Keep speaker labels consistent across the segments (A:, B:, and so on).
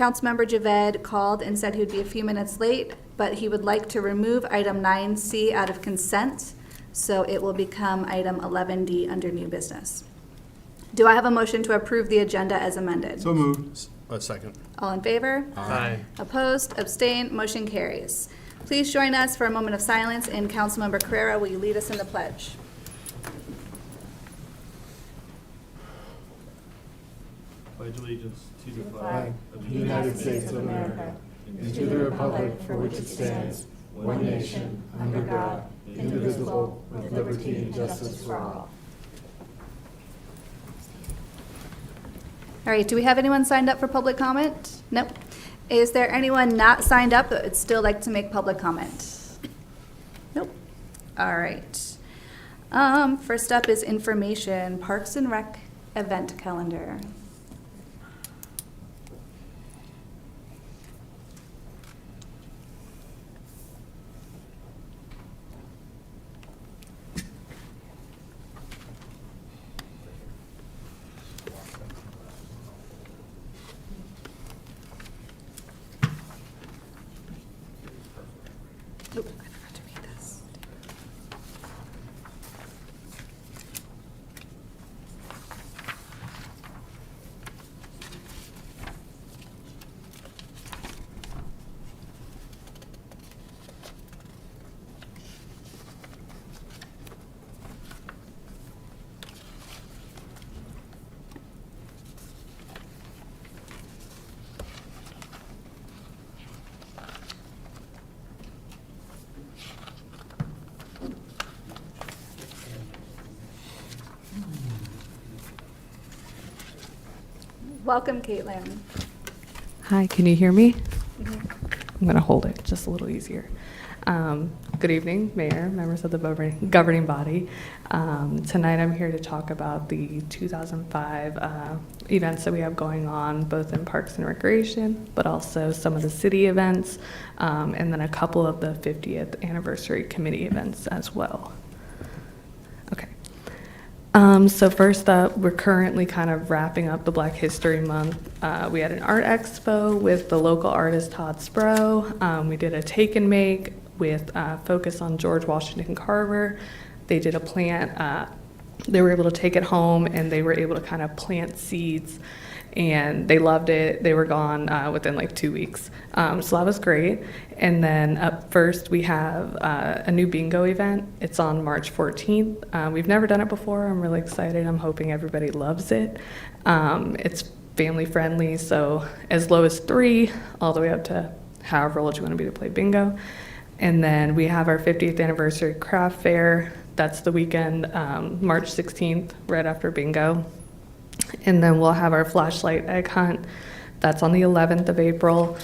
A: Councilmember Javed called and said he would be a few minutes late, but he would like to remove item 9C out of consent, so it will become item 11D under new business. Do I have a motion to approve the agenda as amended?
B: So moved.
C: A second.
A: All in favor?
C: Aye.
A: Opposed? Abstained? Motion carries. Please join us for a moment of silence, and Councilmember Carrera, will you lead us in the pledge?
B: Pledge allegiance to the flag of the United States of America and to the republic for which it stands, one nation, under God, indivisible, with liberty and justice for all.
A: All right, do we have anyone signed up for public comment? Nope. Is there anyone not signed up that would still like to make public comment? Nope. All right. First up is information, Parks and Rec event calendar. Oop, I forgot to read this. Welcome, Caitlin.
D: Hi, can you hear me? I'm going to hold it just a little easier. Good evening, Mayor, members of the governing body. Tonight I'm here to talk about the 2005 events that we have going on, both in Parks and Recreation, but also some of the city events, and then a couple of the 50th anniversary committee events as well. Okay. So first up, we're currently kind of wrapping up the Black History Month. We had an art expo with the local artist Todd Sprow. We did a take and make with focus on George Washington Carver. They did a plant. They were able to take it home and they were able to kind of plant seeds, and they loved it. They were gone within like 2 weeks. So that was great. And then up first, we have a new bingo event. It's on March 14th. We've never done it before. I'm really excited. I'm hoping everybody loves it. It's family friendly, so as low as 3, all the way up to however old you want to be to play bingo. And then we have our 50th anniversary craft fair. That's the weekend, March 16th, right after bingo. And then we'll have our flashlight egg hunt. That's on the 11th of April.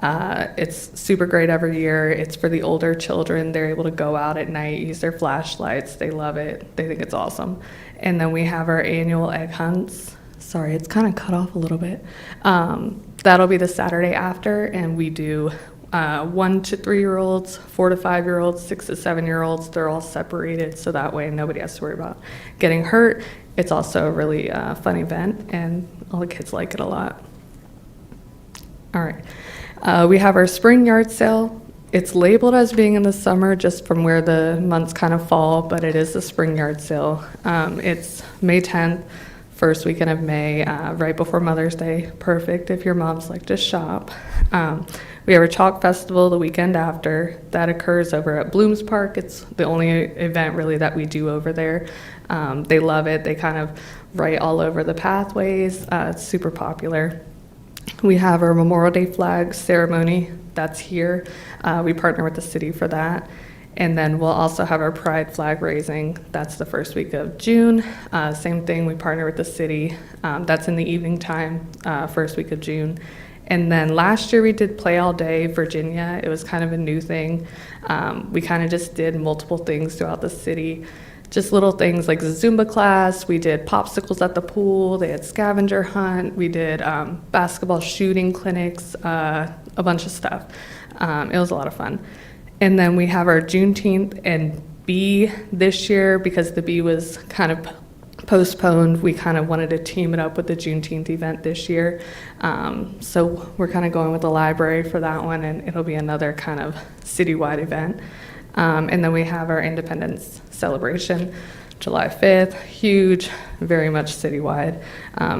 D: It's super great every year. It's for the older children. They're able to go out at night, use their flashlights. They love it. They think it's awesome. And then we have our annual egg hunts. Sorry, it's kind of cut off a little bit. That'll be the Saturday after, and we do 1 to 3-year-olds, 4 to 5-year-olds, 6 to 7-year-olds. They're all separated, so that way nobody has to worry about getting hurt. It's also a really fun event, and all the kids like it a lot. All right. We have our spring yard sale. It's labeled as being in the summer just from where the months kind of fall, but it is the spring yard sale. It's May 10th, first weekend of May, right before Mother's Day. Perfect if your moms like to shop. We have a chalk festival the weekend after. That occurs over at Blooms Park. It's the only event really that we do over there. They love it. They kind of write all over the pathways. It's super popular. We have our Memorial Day flag ceremony. That's here. We partner with the city for that. And then we'll also have our Pride flag raising. That's the first week of June. Same thing, we partner with the city. That's in the evening time, first week of June. And then last year we did Play All Day Virginia. It was kind of a new thing. We kind of just did multiple things throughout the city. Just little things like the Zumba class. We did popsicles at the pool. They had scavenger hunt. We did basketball shooting clinics, a bunch of stuff. It was a lot of fun. And then we have our Juneteenth and Bee this year, because the Bee was kind of postponed. We kind of wanted to team it up with the Juneteenth event this year. So we're kind of going with the library for that one, and it'll be another kind of citywide event. And then we have our Independence celebration, July 5th, huge, very much citywide,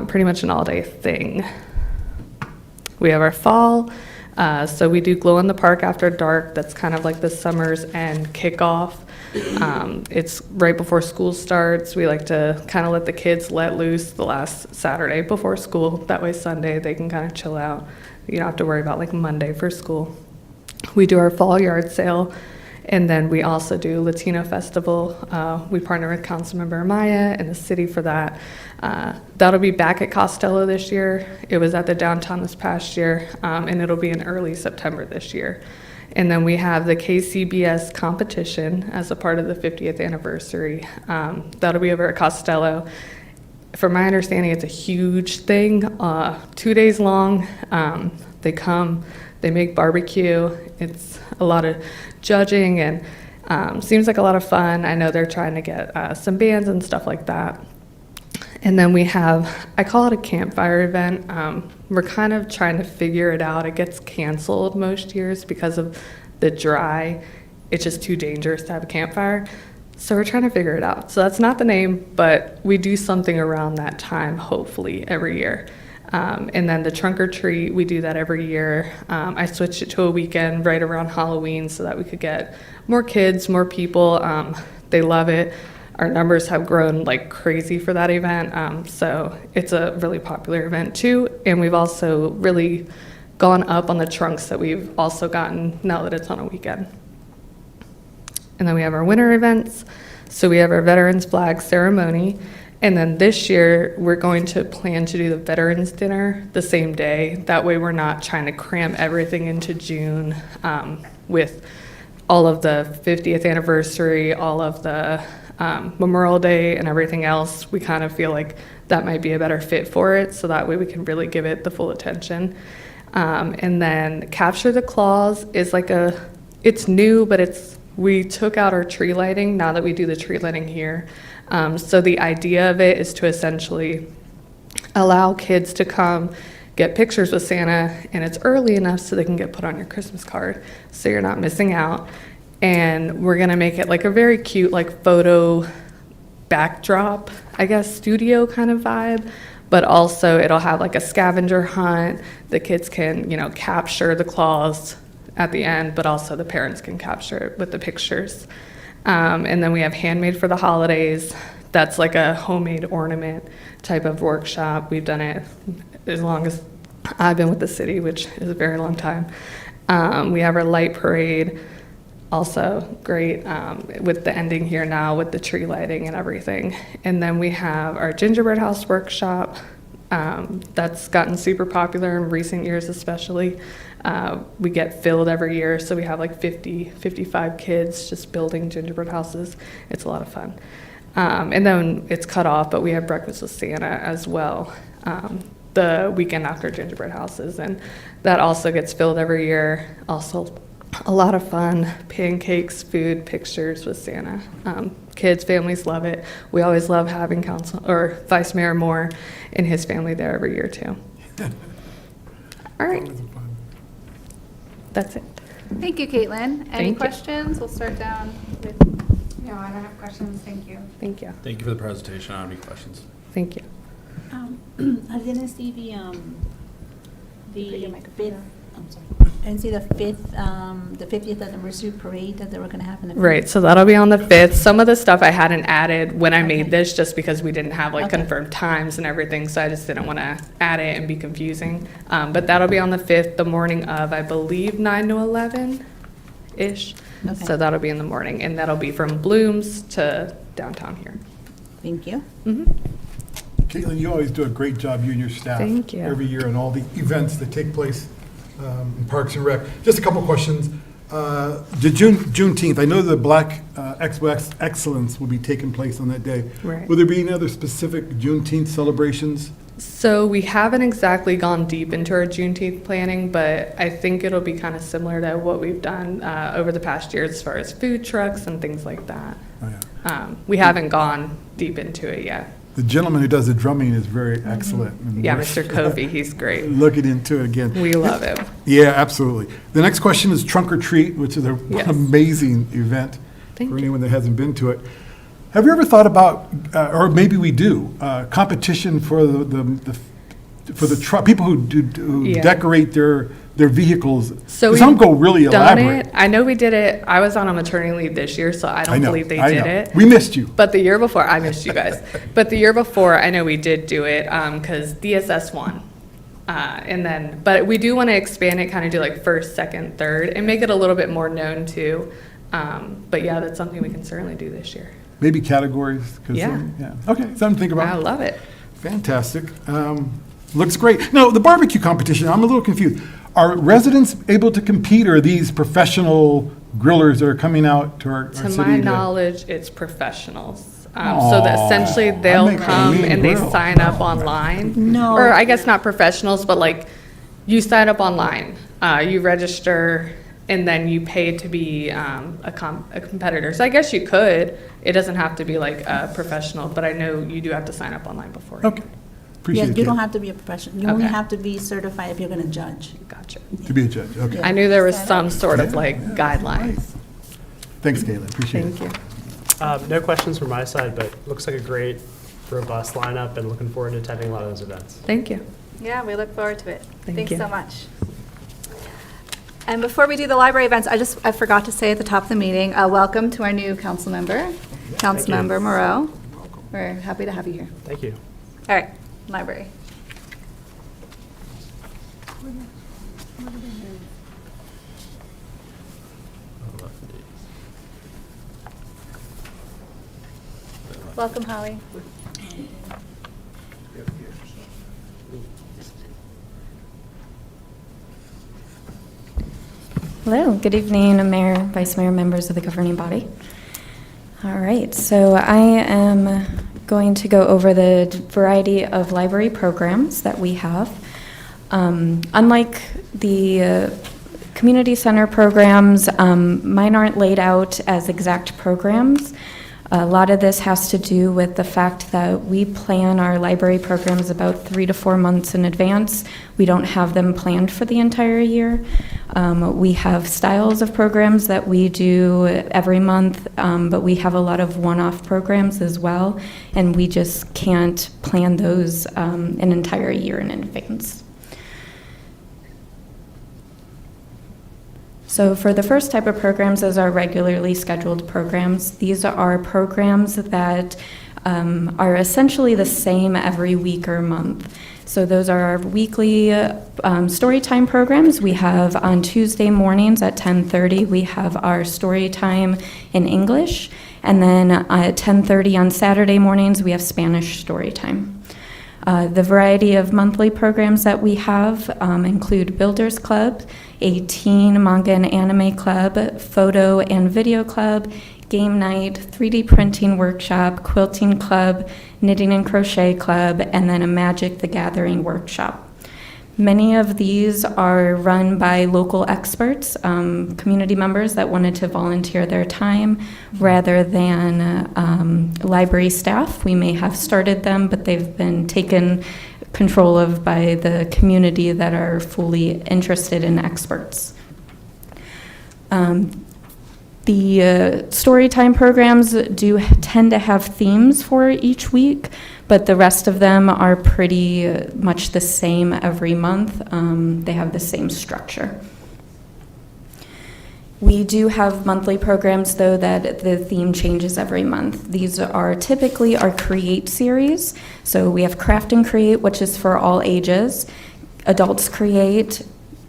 D: pretty much an all-day thing. We have our fall, so we do glow in the park after dark. That's kind of like the summer's end kickoff. It's right before school starts. We like to kind of let the kids let loose the last Saturday before school. That way Sunday they can kind of chill out. You don't have to worry about like Monday for school. We do our fall yard sale, and then we also do Latino Festival. We partner with Councilmember Maya and the city for that. That'll be back at Costello this year. It was at the downtown this past year, and it'll be in early September this year. And then we have the KCBS competition as a part of the 50th anniversary. That'll be over at Costello. From my understanding, it's a huge thing, 2 days long. They come, they make barbecue. It's a lot of judging and seems like a lot of fun. I know they're trying to get some bands and stuff like that. And then we have, I call it a campfire event. We're kind of trying to figure it out. It gets canceled most years because of the dry. It's just too dangerous to have a campfire. So we're trying to figure it out. So that's not the name, but we do something around that time, hopefully, every year. And then the trunk or treat, we do that every year. I switched it to a weekend right around Halloween so that we could get more kids, more people. They love it. Our numbers have grown like crazy for that event, so it's a really popular event too. And we've also really gone up on the trunks that we've also gotten now that it's on a weekend. And then we have our winter events. So we have our Veterans Flag Ceremony. And then this year, we're going to plan to do the Veterans Dinner the same day. That way we're not trying to cram everything into June with all of the 50th anniversary, all of the Memorial Day and everything else. We kind of feel like that might be a better fit for it, so that way we can really give it the full attention. And then Capture the Claws is like it's new, but we took out our tree lighting now that we do the tree lighting here. So the idea of it is to essentially allow kids to come get pictures with Santa, and it's early enough so they can get put on your Christmas card, so you're not missing out. And we're gonna make it like a very cute, like photo backdrop, I guess, studio kind of vibe, but also it'll have like a scavenger hunt. The kids can, capture the claws at the end, but also the parents can capture it with the pictures. And then we have Handmade for the Holidays. That's like a homemade ornament type of workshop. We've done it as long as I've been with the city, which is a very long time. We have our light parade, also great, with the ending here now with the tree lighting and everything. And then we have our gingerbread house workshop. That's gotten super popular in recent years especially. We get filled every year, so we have like 55 kids just building gingerbread houses. It's a lot of fun. And then it's cut off, but we have Breakfast with Santa as well, the weekend after gingerbread houses, and that also gets filled every year. Also a lot of fun, pancakes, food, pictures with Santa. Kids, families love it. We always love having Vice Mayor Moore and his family there every year too. All right. That's it.
A: Thank you, Caitlin. Any
D: Thank you.
A: questions? We'll start down with.
C: No, I don't have questions, thank you.
D: Thank you.
E: Thank you for the presentation. I don't have any questions.
D: Thank you.
C: I didn't see the
A: your microphone
C: fifth,
A: down.
C: I'm sorry. I didn't see the 50th anniversary parade that they were gonna have in the.
D: Right, so that'll be on the 5th. Some of the stuff I hadn't added when I made
C: Okay.
D: this, just because we didn't have like
C: Okay.
D: confirmed times and everything, so I just didn't want to add it and be confusing. But that'll be on the 5th, the morning of, I believe, 9 to 11-ish.
C: Okay.
D: So that'll be in the morning, and that'll be from Bloom's to downtown here.
C: Thank you.
D: Mhm.
B: Caitlin, you always do a great job, you and your staff.
D: Thank you.
B: Every year on all the events that take place in Parks and Rec. Just a couple questions. The Juneteenth, I know the Black Expo Excellence will be taking place on that day.
D: Right.
B: Will there be any other specific Juneteenth celebrations?
D: So we haven't exactly gone deep into our Juneteenth planning, but I think it'll be kind of similar to what we've done over the past years as far as food trucks and things like that.
B: Oh, yeah.
D: We haven't gone deep into it yet.
B: The gentleman who does the drumming is very excellent. And
D: Yeah,
B: we're
D: Mr. Kofi, he's great.
B: Looking into it again.
D: We love him.
B: Yeah, absolutely. The next question is Trunk or Treat, which is an
D: Yes.
B: amazing event
D: Thank
B: for
D: you.
B: anyone that hasn't been to it. Have you ever thought about, or maybe we do, competition for the people who
D: Yeah.
B: decorate their vehicles?
D: So
B: Some
D: we've
B: go really
D: done
B: elaborate.
D: it. I know we did it. I was on a maternity leave this year, so I don't believe they did it.
B: We missed you.
D: But the year before, I missed you guys. But the year before, I know we did do it because DSS won. But we do want to expand it, kind of do like first, second, third, and make it a little bit more known too. But yeah, that's something we can certainly do this year.
B: Maybe categories? 'Cause
D: Yeah.
B: Okay, something to think about.
D: I love it.
B: Fantastic. Looks great. No, the barbecue competition, I'm a little confused. Are residents able to compete, or are these professional grillers that are coming out to our city?
D: To my knowledge, it's professionals. So that essentially they'll
B: make a
D: come
B: mean
D: and they
B: grill.
D: sign up online.
C: No.
D: Or I guess not professionals, but like you sign up online, you register, and then you pay to be a competitor. So I guess you could. It doesn't have to be like a professional, but I know you do have to sign up online before.
B: Okay,
C: Yeah,
B: appreciate
C: you
B: that.
C: don't have to be a professional. You only
D: Okay.
C: have to be certified if you're going to judge.
D: Gotcha.
B: To be a judge, okay.
D: I knew there was some sort of like guidelines.
B: Nice. Thanks, Galen, appreciate it.
D: Thank you.
F: No questions from my side, but looks like a great, robust lineup, and looking forward to attending a lot of those events.
D: Thank you.
A: Yeah, we look forward to it.
D: Thank
A: Thanks
D: you.
A: so much. And before we do the library events, I forgot to say at the top of the meeting, welcome to our new council member, Councilmember Moreau. We're happy to have you here.
F: Thank you.
A: All right, library. Welcome, Holly.
G: Hello, good evening, Mayor, Vice Mayor, members of the governing body. All right, so I am going to go over the variety of library programs that we have. Unlike the community center programs, mine aren't laid out as exact programs. A lot of this has to do with the fact that we plan our library programs about 3 to 4 months in advance. We don't have them planned for the entire year. We have styles of programs that we do every month, but we have a lot of one-off programs as well, and we just can't plan those an entire year in advance. So for the first type of programs is our regularly scheduled programs. These are programs that are essentially the same every week or month. So those are our weekly story time programs. We have on Tuesday mornings at 10:30, we have our story time in English. And then at 10:30 on Saturday mornings, we have Spanish story time. The variety of monthly programs that we have include Builders Club, a teen manga and anime club, photo and video club, game night, 3D printing workshop, quilting club, knitting and crochet club, and then a Magic the Gathering workshop. Many of these are run by local experts, community members that wanted to volunteer their time rather than library staff. We may have started them, but they've been taken control of by the community that are fully interested in experts. The storytime programs do tend to have themes for each week, but the rest of them are pretty much the same every month. They have the same structure. We do have monthly programs, though, that the theme changes every month. These are typically our Create series. So we have Craft and Create, which is for all ages, Adults Create,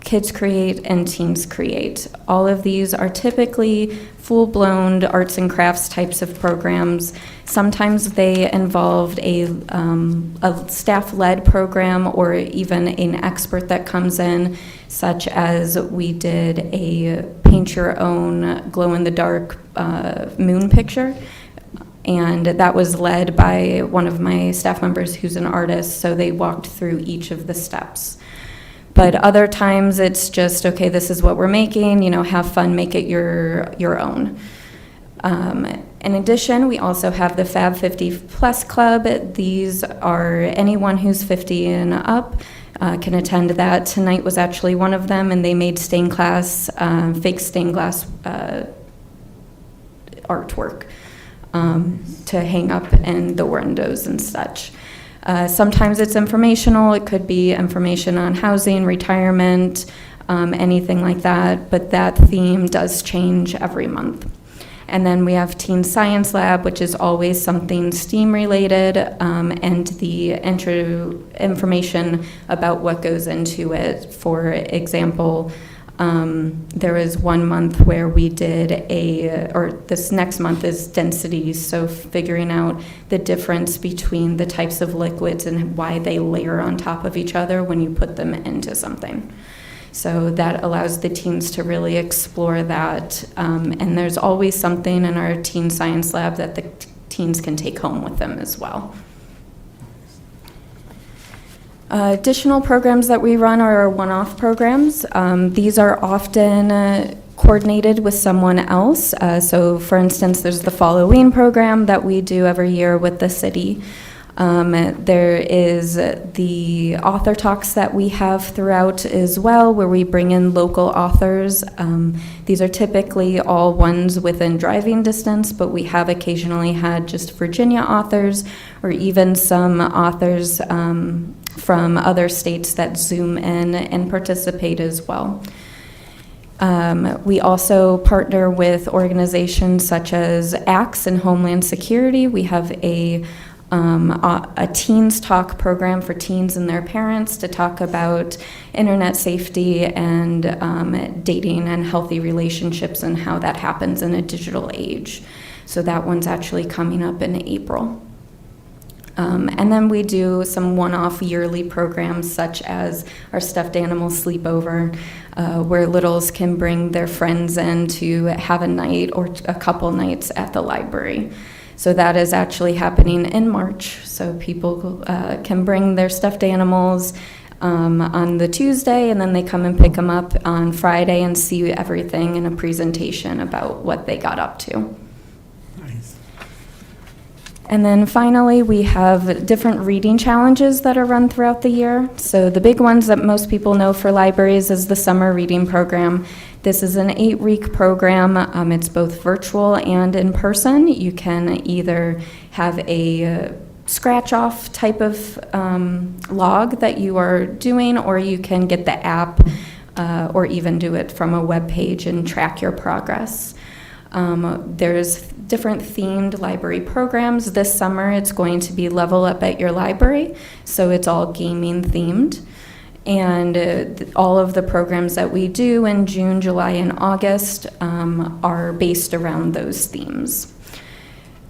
G: Kids Create, and Teens Create. All of these are typically full-blown arts and crafts types of programs. Sometimes they involved a staff-led program or even an expert that comes in, such as we did a paint your own glow-in-the-dark moon picture. And that was led by one of my staff members who's an artist, so they walked through each of the steps. But other times it's just, okay, this is what we're making, have fun, make it your own. In addition, we also have the Fab 50 Plus Club. These are anyone who's 50 and up can attend that. Tonight was actually one of them, and they made stained glass, fake stained glass artwork to hang up in the windows and such. Sometimes it's informational. It could be information on housing, retirement, anything like that, but that theme does change every month. And then we have Teen Science Lab, which is always something STEAM related, and the information about what goes into it. For example, there was 1 month where we did this next month is densities, so figuring out the difference between the types of liquids and why they layer on top of each other when you put them into something. So that allows the teens to really explore that, and there's always something in our Teen Science Lab that the teens can take home with them as well. Additional programs that we run are our one-off programs. These are often coordinated with someone else. So for instance, there's the Halloween program that we do every year with the city. There is the author talks that we have throughout as well, where we bring in local authors. These are typically all ones within driving distance, but we have occasionally had just Virginia authors or even some authors from other states that Zoom in and participate as well. We also partner with organizations such as ACTS and Homeland Security. We have a Teens Talk program for teens and their parents to talk about internet safety and dating and healthy relationships and how that happens in a digital age. So that one's actually coming up in April. And then we do some one-off yearly programs such as our stuffed animal sleepover, where littles can bring their friends in to have a night or a couple nights at the library. So that is actually happening in March. So people can bring their stuffed animals on the Tuesday, and then they come and pick them up on Friday and see everything in a presentation about what they got up to.
B: Nice.
G: And then finally, we have different reading challenges that are run throughout the year. So the big ones that most people know for libraries is the summer reading program. This is an 8-week program. It's both virtual and in person. You can either have a scratch-off type of log that you are doing, or you can get the app or even do it from a web page and track your progress. There's different themed library programs. This summer it's going to be Level Up at Your Library, so it's all gaming themed. And all of the programs that we do in June, July, and August are based around those themes.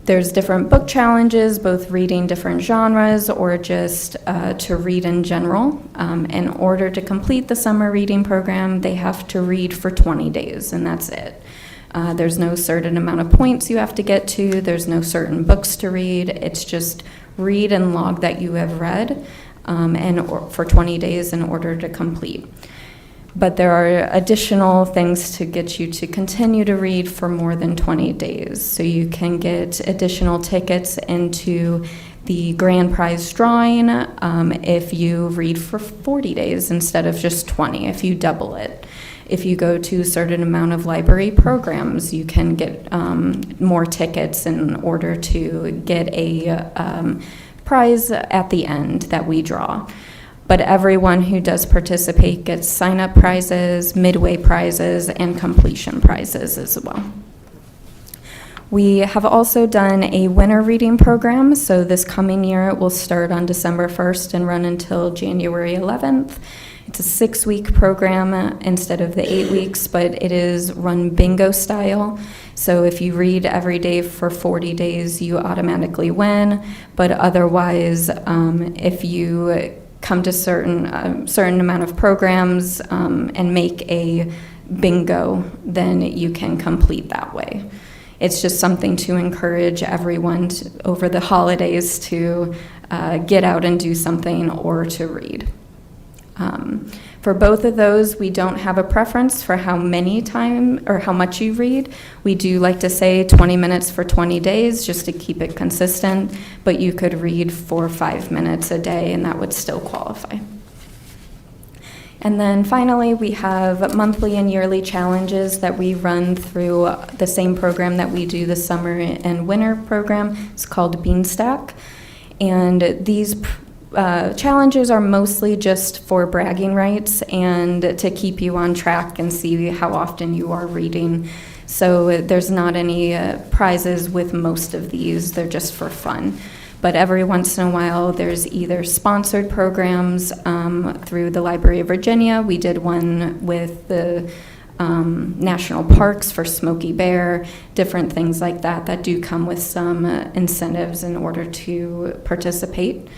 G: There's different book challenges, both reading different genres or just to read in general. In order to complete the summer reading program, they have to read for 20 days, and that's it. There's no certain amount of points you have to get to. There's no certain books to read. It's just read and log that you have read. For 20 days in order to complete. But there are additional things to get you to continue to read for more than 20 days. So you can get additional tickets into the grand prize drawing if you read for 40 days instead of just 20, if you double it. If you go to a certain amount of library programs, you can get more tickets in order to get a prize at the end that we draw. But everyone who does participate gets sign-up prizes, midway prizes, and completion prizes as well. We have also done a winter reading program, so this coming year it will start on December 1st and run until January 11th. It's a 6-week program instead of the 8 weeks, but it is run bingo style. So if you read every day for 40 days, you automatically win. But otherwise, if you come to certain amount of programs and make a bingo, then you can complete that way. It's just something to encourage everyone over the holidays to get out and do something or to read. For both of those, we don't have a preference for how many time or how much you read. We do like to say 20 minutes for 20 days just to keep it consistent, but you could read 4 or 5 minutes a day and that would still qualify. And then finally, we have monthly and yearly challenges that we run through the same program that we do the summer and winter program. It's called Beanstack. And these challenges are mostly just for bragging rights and to keep you on track and see how often you are reading. So there's not any prizes with most of these. They're just for fun. But every once in a while, there's either sponsored programs through the Library of Virginia. We did one with the national parks for Smokey Bear, different things like that that do come with some incentives in order to participate.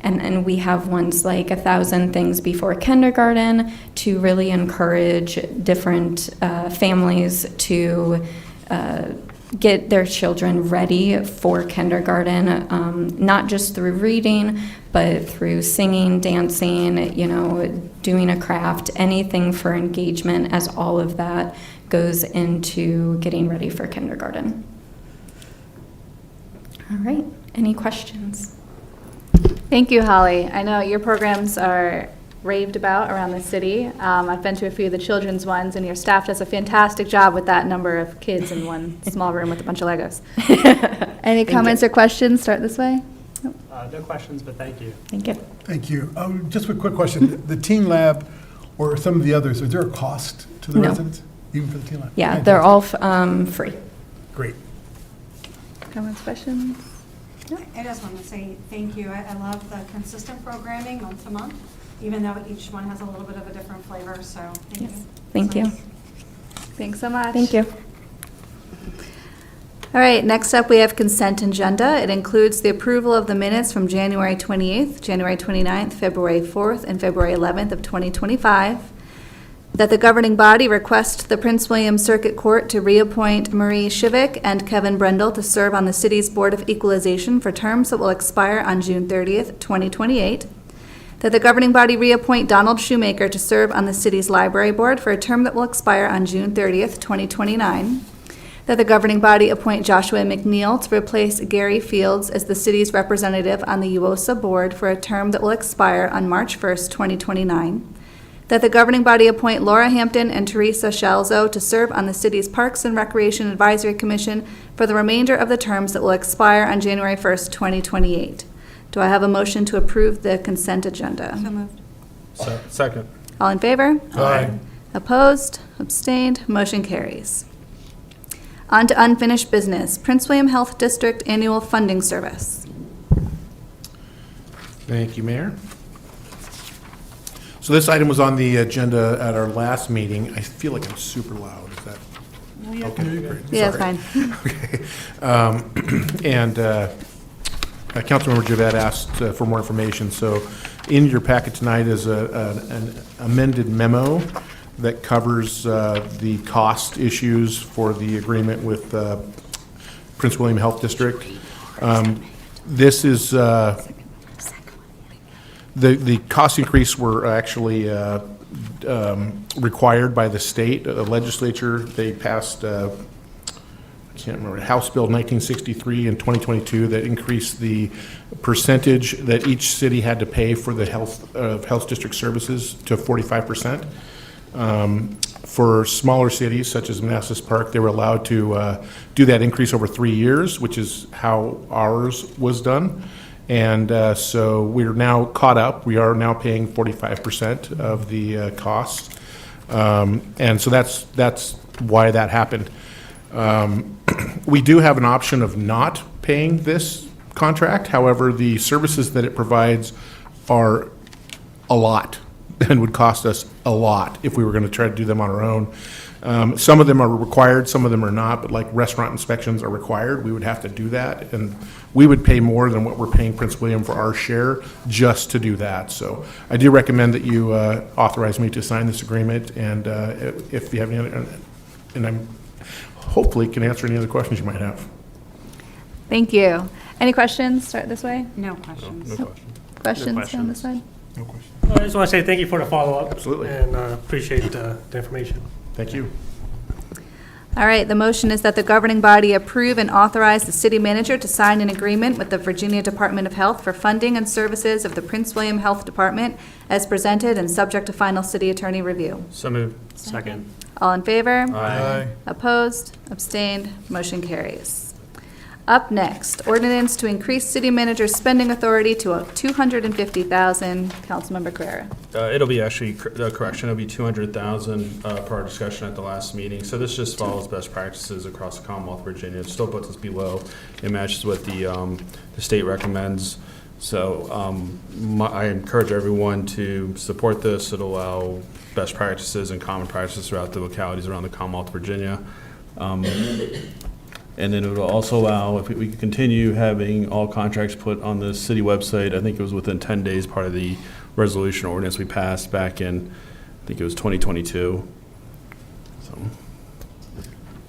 G: And we have ones like 1,000 Things Before Kindergarten to really encourage different families to get their children ready for kindergarten, not just through reading, but through singing, dancing, doing a craft, anything for engagement, as all of that goes into getting ready for kindergarten. All right, any questions?
A: Thank you, Holly. I know your programs are raved about around the city. I've been to a few of the children's ones, and your staff does a fantastic job with that number of kids in one small room with a bunch of Legos. Any comments or questions? Start this way.
F: No questions, but thank you.
G: Thank you.
B: Thank you. Just a quick question. The teen lab or some of the others, is there a cost to the
G: No.
B: residents, even for the teen lab?
G: Yeah,
B: Fantastic.
G: they're all free.
B: Great.
A: Comments, questions?
H: I just want to say thank you. I love the consistent programming month to month, even though each one has a little bit of a different flavor, so thank
G: Yes.
H: you.
G: Thank you.
A: Thanks so much.
G: Thank you.
A: All right, next up, we have consent agenda. It includes the approval of the minutes from January 28th, January 29th, February 4th, and February 11th of 2025. That the governing body request the Prince William Circuit Court to reappoint Marie Siwek and Kevin Brendel to serve on the city's Board of Equalization for terms that will expire on June 30th, 2028. That the governing body reappoint Donald Shuemaker to serve on the city's library board for a term that will expire on June 30th, 2029. That the governing body appoint Joshua McNeal to replace Gary Fields as the city's representative on the UOSA board for a term that will expire on March 1st, 2029. That the governing body appoint Laura Hampton and Theresa Scalzo to serve on the city's Parks and Recreation Advisory Commission for the remainder of the terms that will expire on January 1st, 2028. Do I have a motion to approve the consent agenda?
H: So moved.
E: Second.
A: All in favor?
B: Aye.
A: Opposed? Abstained? Motion carries. On to unfinished business. Prince William Health District Annual Funding Service.
I: Thank you, Mayor. So this item was on the agenda at our last meeting. I feel like I'm super loud. Is that? Okay, great.
A: Yeah,
I: Sorry.
A: fine.
I: Okay. And Councilmember Javette asked for more information. So in your packet tonight is an amended memo that covers the cost issues for the agreement with Prince William Health District. This is the cost increase were actually required by the state legislature. They passed, I can't remember, House Bill 1963 in 2022 that increased the percentage that each city had to pay for the health district services to 45%. For smaller cities such as Manassas Park, they were allowed to do that increase over 3 years, which is how ours was done. And so we're now caught up. We are now paying 45% of the costs. And so that's why that happened. We do have an option of not paying this contract. However, the services that it provides are a lot and would cost us a lot if we were going to try to do them on our own. Some of them are required, some of them are not, but like restaurant inspections are required. We would have to do that, and we would pay more than what we're paying Prince William for our share just to do that. So I do recommend that you authorize me to sign this agreement, and if you have any other, and I'm hopefully can answer any other questions you might have.
A: Thank you. Any questions? Start this way.
H: No questions.
F: No question.
A: Questions
F: questions.
A: down this side?
I: No question.
J: I just want to say thank you for the follow-up.
I: Absolutely.
J: And appreciate the information.
I: Thank you.
A: All right, the motion is that the governing body approve and authorize the city manager to sign an agreement with the Virginia Department of Health for funding and services of the Prince William Health Department as presented and subject to final city attorney review.
F: So moved. Second.
A: All in favor?
E: Aye.
A: Opposed? Abstained? Motion carries. Up next, ordinance to increase city manager's spending authority to $250,000. Councilmember Carrera.
E: It'll be actually, the correction, it'll be 200,000 per our discussion at the last meeting. So this just follows best practices across the Commonwealth of Virginia. It still puts us below. It matches what the state recommends. So I encourage everyone to support this. It'll allow best practices and common practices throughout the localities around the Commonwealth of Virginia. And then it will also allow, if we could continue having all contracts put on the city website. I think it was within 10 days, part of the resolution ordinance we passed back in, I think it was 2022. So,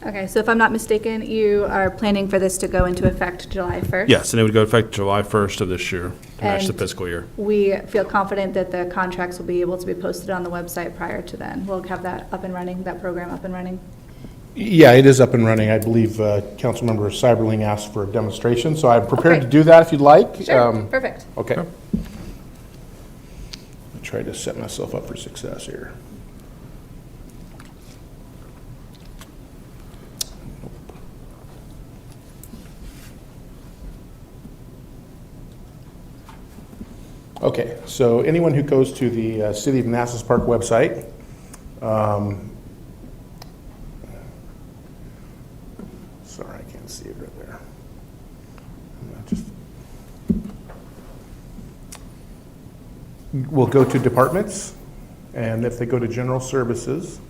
A: Okay, so if I'm not mistaken, you are planning for this to go into effect July 1st?
E: yes, and it would go into effect July 1st of this year, to match the
A: And
E: fiscal year.
A: we feel confident that the contracts will be able to be posted on the website prior to then. We'll have that up and running, that program up and running.
I: Yeah, it is up and running. I believe Councilmember Cyberling asked for a demonstration, so I'm prepared
A: Okay.
I: to do that if you'd like.
A: Sure, perfect.
I: Okay. I'll try to set myself up for success here. Okay, so anyone who goes to the City of Manassas Park website, sorry, I can't see it right there. We'll go to departments, and if they go to general services,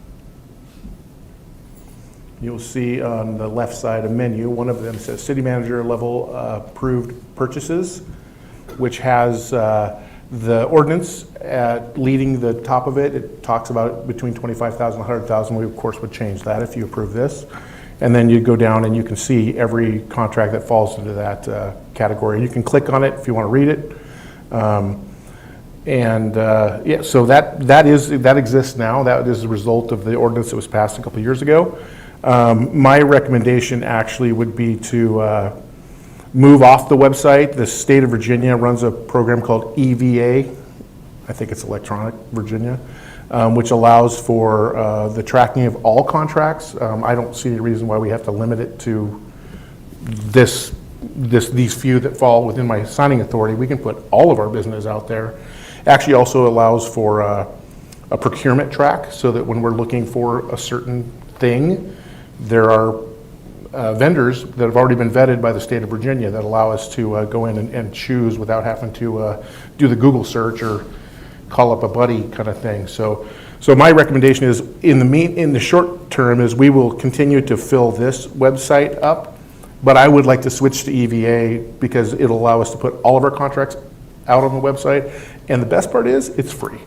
I: you'll see on the left side a menu. One of them says city manager level approved purchases, which has the ordinance leading the top of it. It talks about between 25,000 and 100,000. We, of course, would change that if you approve this. And then you go down and you can see every contract that falls into that category. You can click on it if you want to read it. Yeah, so that exists now. That is a result of the ordinance that was passed a couple of years ago. My recommendation actually would be to move off the website. The state of Virginia runs a program called EVA. I think it's Electronic Virginia, which allows for the tracking of all contracts. I don't see any reason why we have to limit it to these few that fall within my signing authority. We can put all of our business out there. Actually also allows for a procurement track so that when we're looking for a certain thing, there are vendors that have already been vetted by the state of Virginia that allow us to go in and choose without having to do the Google search or call up a buddy kind of thing. So my recommendation is in the short term is we will continue to fill this website up, but I would like to switch to EVA because it'll allow us to put all of our contracts out on the website. And the best part is it's free.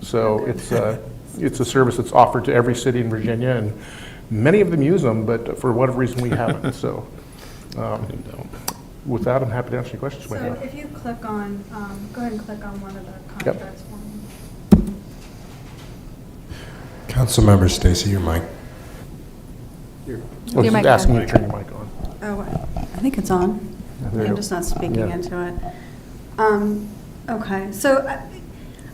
I: So it's a service that's offered to every city in Virginia, and many of them use them, but for whatever reason we haven't. So with that, I'm happy to answer any questions you might
H: So
I: have.
H: if you click on, go ahead and click on one of the
I: Yep.
H: contracts for me.
B: Councilmember Stacy, your mic.
I: Well,
A: Your
I: just
A: mic
I: asking
A: on.
I: you to turn your mic on.
H: Oh, I think it's on.
I: There you
H: I'm
I: go.
H: just not speaking
I: Yeah.
H: into it. Okay, so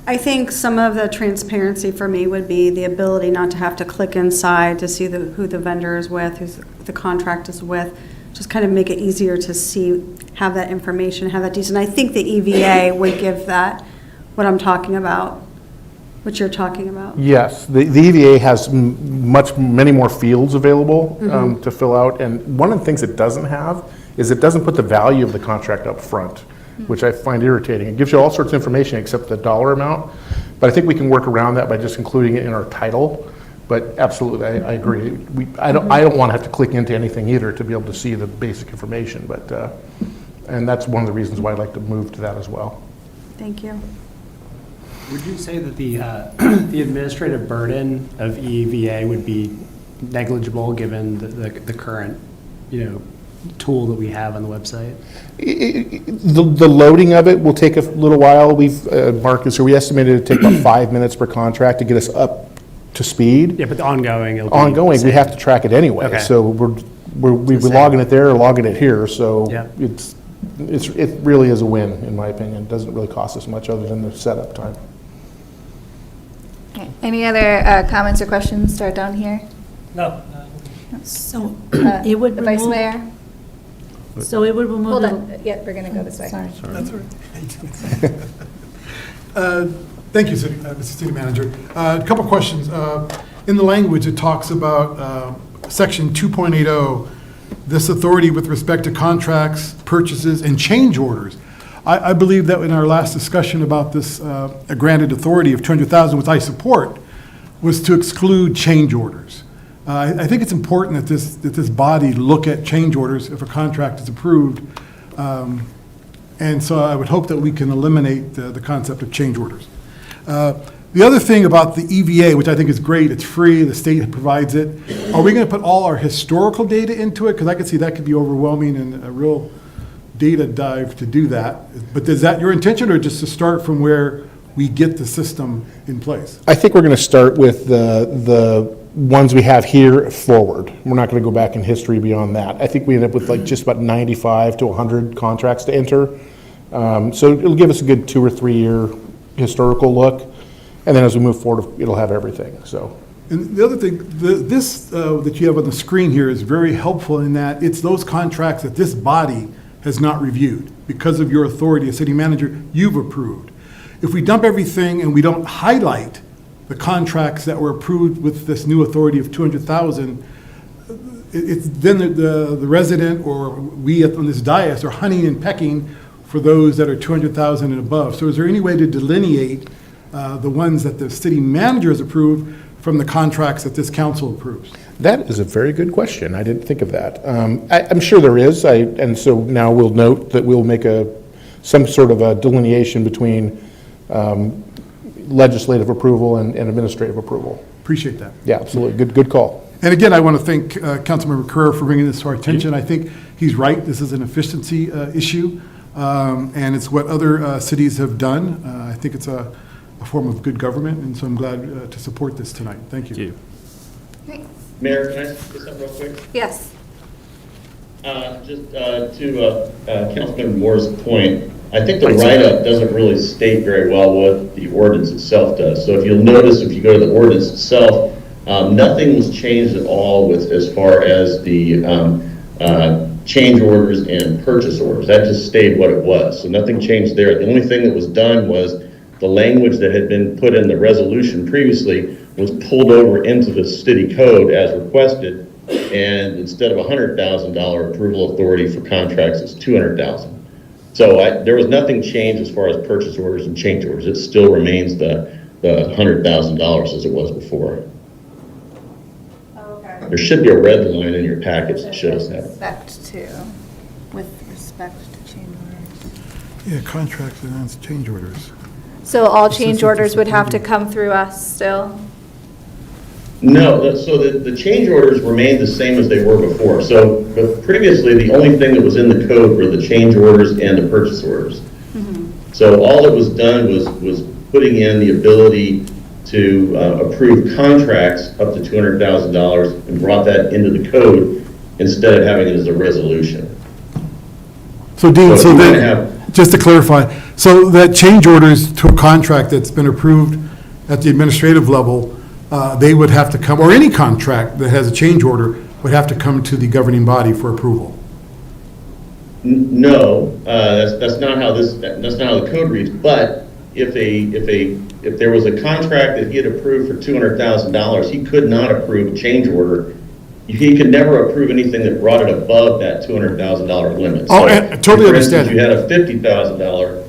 H: I think some of the transparency for me would be the ability not to have to click inside to see who the vendor is with, who the contract is with. Just kind of make it easier to see, have that information, have that decent. I think the EVA would give that, what I'm talking about, what you're talking about.
I: Yes, the EVA has many more fields available to fill out, and one of the things it doesn't have is it doesn't put the value of the contract up front, which I find irritating. It gives you all sorts of information except the dollar amount, but I think we can work around that by just including it in our title. But absolutely, I agree. I don't want to have to click into anything either to be able to see the basic information, but and that's one of the reasons why I'd like to move to that as well.
H: Thank you.
F: Would you say that the the administrative burden of EVA would be negligible given the current, tool that we have on the website?
I: The loading of it will take a little while. Mark is here, we estimated it'd take about 5 minutes per contract to get us up to speed.
F: Yeah, but the ongoing, it'll be
I: Ongoing, we
F: saved.
I: have to track it anyway.
F: Okay.
I: So we're
F: same.
I: logging it there or logging it here, so
F: Yeah.
I: it really is a win, in my opinion. It doesn't really cost us much other than the setup time.
A: Okay. Any other comments or questions? Start down here.
J: No.
C: So it would
A: The Vice
C: remove,
A: Mayor.
C: so it would remove.
A: Hold
C: the-
A: on. Yeah, we're going to go this way.
C: Sorry.
B: That's all right. Thank you, Mr. City Manager. A couple of questions. In the language, it talks about Section 2.80, this authority with respect to contracts, purchases, and change orders. I believe that in our last discussion about this a granted authority of $200,000, which I support, was to exclude change orders. I think it's important that this body look at change orders if a contract is approved. And so I would hope that we can eliminate the concept of change orders. The other thing about the EVA, which I think is great, it's free, the state provides it. Are we going to put all our historical data into it? Because I could see that could be overwhelming and a real data dive to do that. But is that your intention, or just to start from where we get the system in place?
I: I think we're going to start with the ones we have here forward. We're not going to go back in history beyond that. I think we end up with like just about 95 to 100 contracts to enter. So it'll give us a good 2 or 3 year historical look. And then as we move forward, it'll have everything, so.
B: And the other thing, this that you have on the screen here is very helpful in that it's those contracts that this body has not reviewed. Because of your authority as city manager, you've approved. If we dump everything and we don't highlight the contracts that were approved with this new authority of 200,000, it's then the resident or we on this dais are hunting and pecking for those that are 200,000 and above. So is there any way to delineate the ones that the city manager has approved from the contracts that this council approves?
I: That is a very good question. I didn't think of that. I'm sure there is, and so now we'll note that we'll make some sort of a delineation between legislative approval and administrative approval.
B: Appreciate that.
I: Yeah, absolutely. Good call.
B: And again, I want to thank Councilmember Carrera for bringing this to our attention. I think he's right. This is an efficiency issue, and it's what other cities have done. I think it's a form of good government, and so I'm glad to support this tonight. Thank you.
A: Great.
K: Mayor, can I say something real quick?
A: Yes.
K: Just to Councilmember Moore's point, I think the write-up doesn't really state very well what the ordinance itself does. So if you'll notice, if you go to the ordinance itself, nothing was changed at all with as far as the change orders and purchase orders. That just stayed what it was. So nothing changed there. The only thing that was done was the language that had been put in the resolution previously was pulled over into the city code as requested, and instead of $100,000 approval authority for contracts, it's $200,000. So there was nothing changed as far as purchase orders and change orders. It still remains the $100,000 as it was before.
A: Okay.
K: There should be a red line in your package that shows that.
A: Respect to, with respect to change orders.
B: Yeah, contracts and change orders.
A: So all change orders would have to come through us still?
K: No, so the change orders remained the same as they were before. So but previously, the only thing that was in the code were the change orders and the purchase orders. So all that was done was putting in the ability to approve contracts up to $200,000 and brought that into the code instead of having it as a resolution.
B: So Dean, so
K: if you wanna
B: then, just to clarify, so that change orders to a contract that's been approved at the administrative level, they would have to come, or any contract that has a change order would have to come to the governing body for approval?
K: No, that's not how that's not how the code reads. But if there was a contract that he had approved for $200,000, he could not approve a change order. He could never approve anything that brought it above that $200,000 limit.
B: Oh,
K: So,
B: I totally
K: for instance,
B: understand.
K: you had a $50,000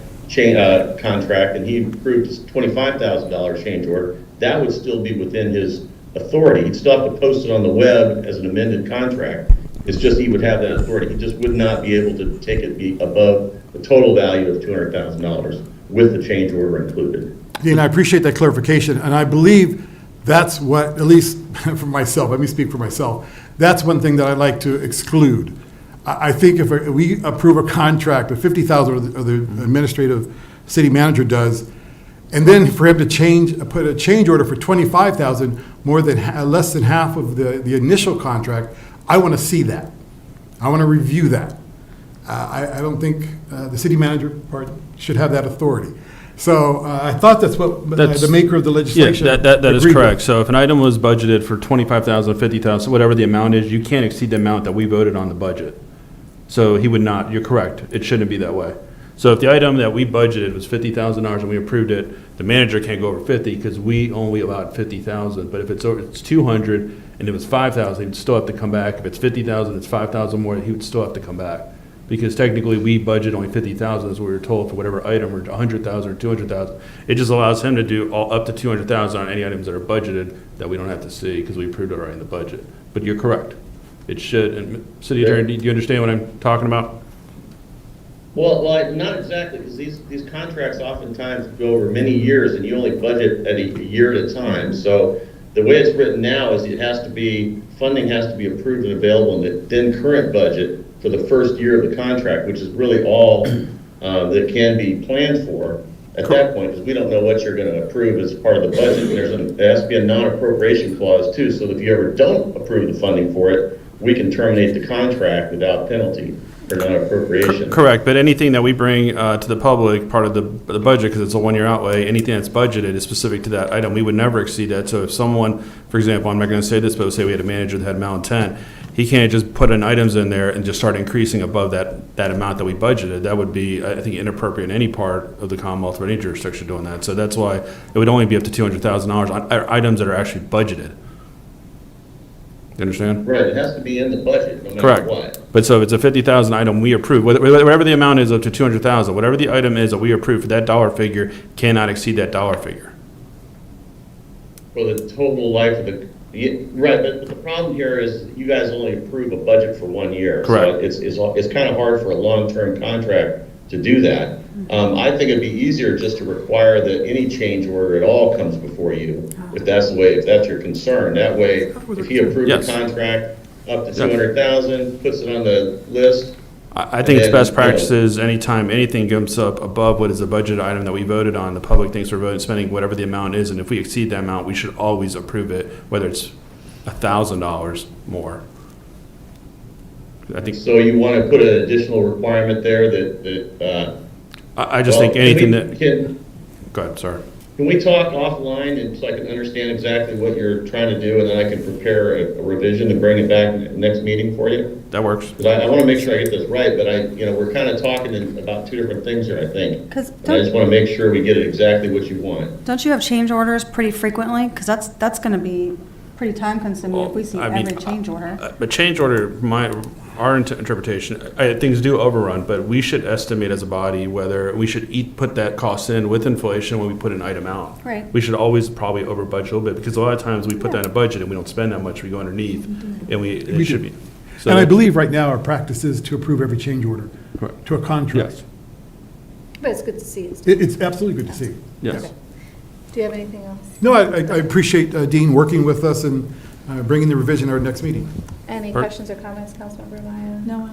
K: contract, and he approved a $25,000 change order. That would still be within his authority. He'd still have to post it on the web as an amended contract. It's just he would have that authority. He just would not be able to take it be above the total value of $200,000 with the change order included.
B: Dean, I appreciate that clarification, and I believe that's what, at least for myself, let me speak for myself, that's one thing that I'd like to exclude. I think if we approve a contract of 50,000, or the administrative city manager does, and then for him to put a change order for 25,000, less than half of the initial contract, I want to see that. I want to review that. I don't think the city manager part should have that authority. So I thought that's what the maker of the legislation.
E: Yeah, that is
B: agreed
E: correct.
B: with.
E: So if an item was budgeted for 25,000, 50,000, whatever the amount is, you can't exceed the amount that we voted on the budget. So he would not, you're correct, it shouldn't be that way. So if the item that we budgeted was $50,000 and we approved it, the manager can't go over 50 because we only allowed 50,000. But if it's 200 and it was 5,000, he'd still have to come back. If it's 50,000, it's 5,000 more, he would still have to come back. Because technically, we budget only 50,000 as we were told for whatever item, or 100,000 or 200,000. It just allows him to do up to 200,000 on any items that are budgeted that we don't have to see because we approved it already in the budget. But you're correct. It should. And City Attorney, do you understand what I'm talking about?
K: Well, not exactly, because these contracts oftentimes go over many years, and you only budget at a year at a time. So the way it's written now is funding has to be approved and available in the then current budget for the first year of the contract, which is really all that can be planned for at that point, because we don't know what you're going to approve as part of the budget. There has to be a non-appropriation clause too, so that if you ever don't approve the funding for it, we can terminate the contract without penalty for non-appropriation.
E: Correct, but anything that we bring to the public, part of the budget, because it's a one-year outlay, anything that's budgeted is specific to that item. We would never exceed that. So if someone, for example, I'm not going to say this, but say we had a manager that had malintent, he can't just put in items in there and just start increasing above that amount that we budgeted. That would be, I think, inappropriate in any part of the Commonwealth or any jurisdiction doing that. So that's why it would only be up to $200,000 on items that are actually budgeted. You understand?
K: Right, it has to be in the budget, no matter
E: Correct.
K: what.
E: But so if it's a 50,000 item we approve, whatever the amount is up to 200,000, whatever the item is that we approve for that dollar figure cannot exceed that dollar figure.
K: For the total life of right, but the problem here is you guys only approve a budget for 1 year.
E: Correct.
K: So it's kind of hard for a long-term contract to do that. I think it'd be easier just to require that any change order at all comes before you, if that's your concern. That way, if he approved
E: Yes.
K: a contract up to 200,000, puts it on the list.
E: I think it's
K: then,
E: best practices, anytime anything comes up above what is a budget item that we voted on, the public thinks we're voting, spending whatever the amount is, and if we exceed that amount, we should always approve it, whether it's $1,000 more. I think,
K: So you want to put an additional requirement there that
E: I just think anything that,
K: Can
E: go ahead, sorry.
K: we talk offline and so I can understand exactly what you're trying to do, and then I can prepare a revision and bring it back next meeting for you?
E: That works.
K: Because I want to make sure I get this right, but we're kind of talking about two different things here, I think.
H: 'Cause
K: And I just want to make sure we get it exactly what you want.
H: Don't you have change orders pretty frequently? Because that's going to be pretty time consuming if we see
E: Well, I mean,
H: every change order.
E: But change order, our interpretation, things do overrun, but we should estimate as a body whether we should put that cost in with inflation when we put an item out.
H: Right.
E: We should always probably over budget a little bit, because a lot of times we put that in a budget and we don't spend that much, we go underneath, and it should be. So
B: And I believe right now our practice is to approve every change order
E: Correct.
B: to a contract.
E: Yes.
A: But it's good to see.
B: It's absolutely good to see.
E: Yes.
A: Do you have anything else?
B: No, I appreciate Dean working with us and bringing the revision at our next meeting.
A: Any questions or comments, Councilmember Maya?
C: No,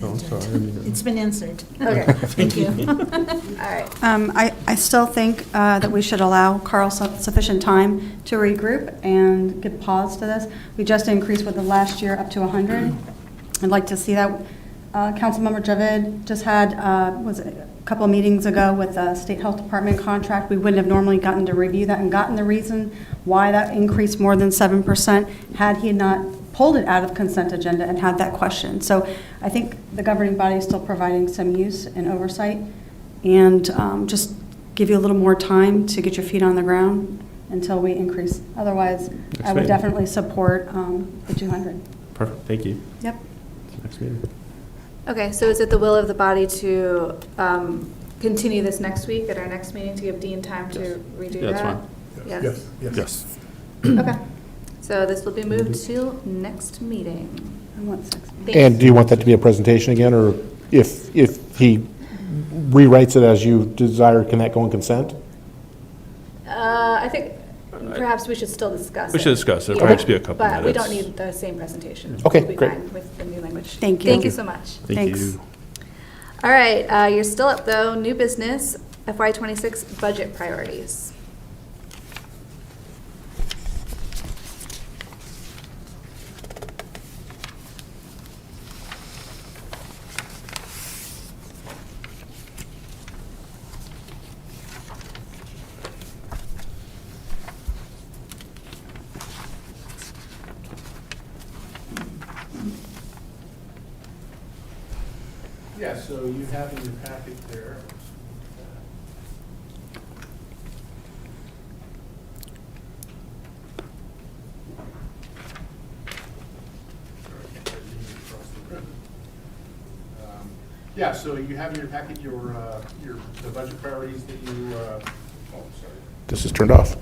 E: Oh, I'm sorry.
C: it's been answered.
A: Okay,
C: Thank you.
A: all right.
H: I still think that we should allow Carl sufficient time to regroup and give pause to this. We just increased with the last year up to 100. I'd like to see that. Councilmember Javid just had, was it a couple of meetings ago with the State Health Department contract. We wouldn't have normally gotten to review that and gotten the reason why that increased more than 7% had he not pulled it out of consent agenda and had that question. So I think the governing body is still providing some use and oversight, and just give you a little more time to get your feet on the ground until we increase. Otherwise, I would
E: meeting.
H: definitely support the 200.
E: Perfect, thank you.
H: Yep.
E: Next meeting.
A: Okay, so is it the will of the body to continue this next week at our next meeting to give Dean time to redo that?
E: Yeah, that's fine.
A: Yes?
B: Yes.
A: Okay, so this will be moved to next meeting.
H: I want 6.
I: And do you want that to be a presentation again, or if he rewrites it as you desire, can that go on consent?
A: I think, perhaps we should still discuss it.
E: We should discuss it.
A: Yeah.
E: Perhaps be a couple
A: But we
E: minutes.
A: don't need the same presentation.
I: Okay,
A: We'll be
I: great.
A: fine with the new language.
H: Thank you.
A: Thank you so much.
E: Thank
H: Thanks.
E: you.
A: All right, you're still up though. New business, FY26 budget priorities.
I: Yeah, so you have in your packet there. Yeah, so you have in your packet the budget priorities that you, sorry. This is turned off.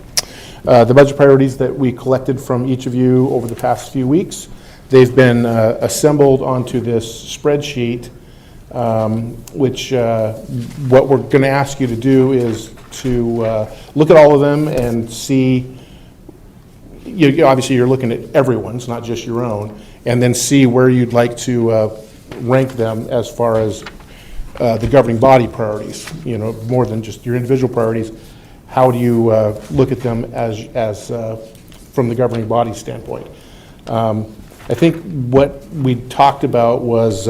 I: The budget priorities that we collected from each of you over the past few weeks. They've been assembled onto this spreadsheet, which what we're going to ask you to do is to look at all of them and see, obviously you're looking at everyone's, not just your own, and then see where you'd like to rank them as far as the governing body priorities, more than just your individual priorities. How do you look at them as from the governing body standpoint? I think what we talked about was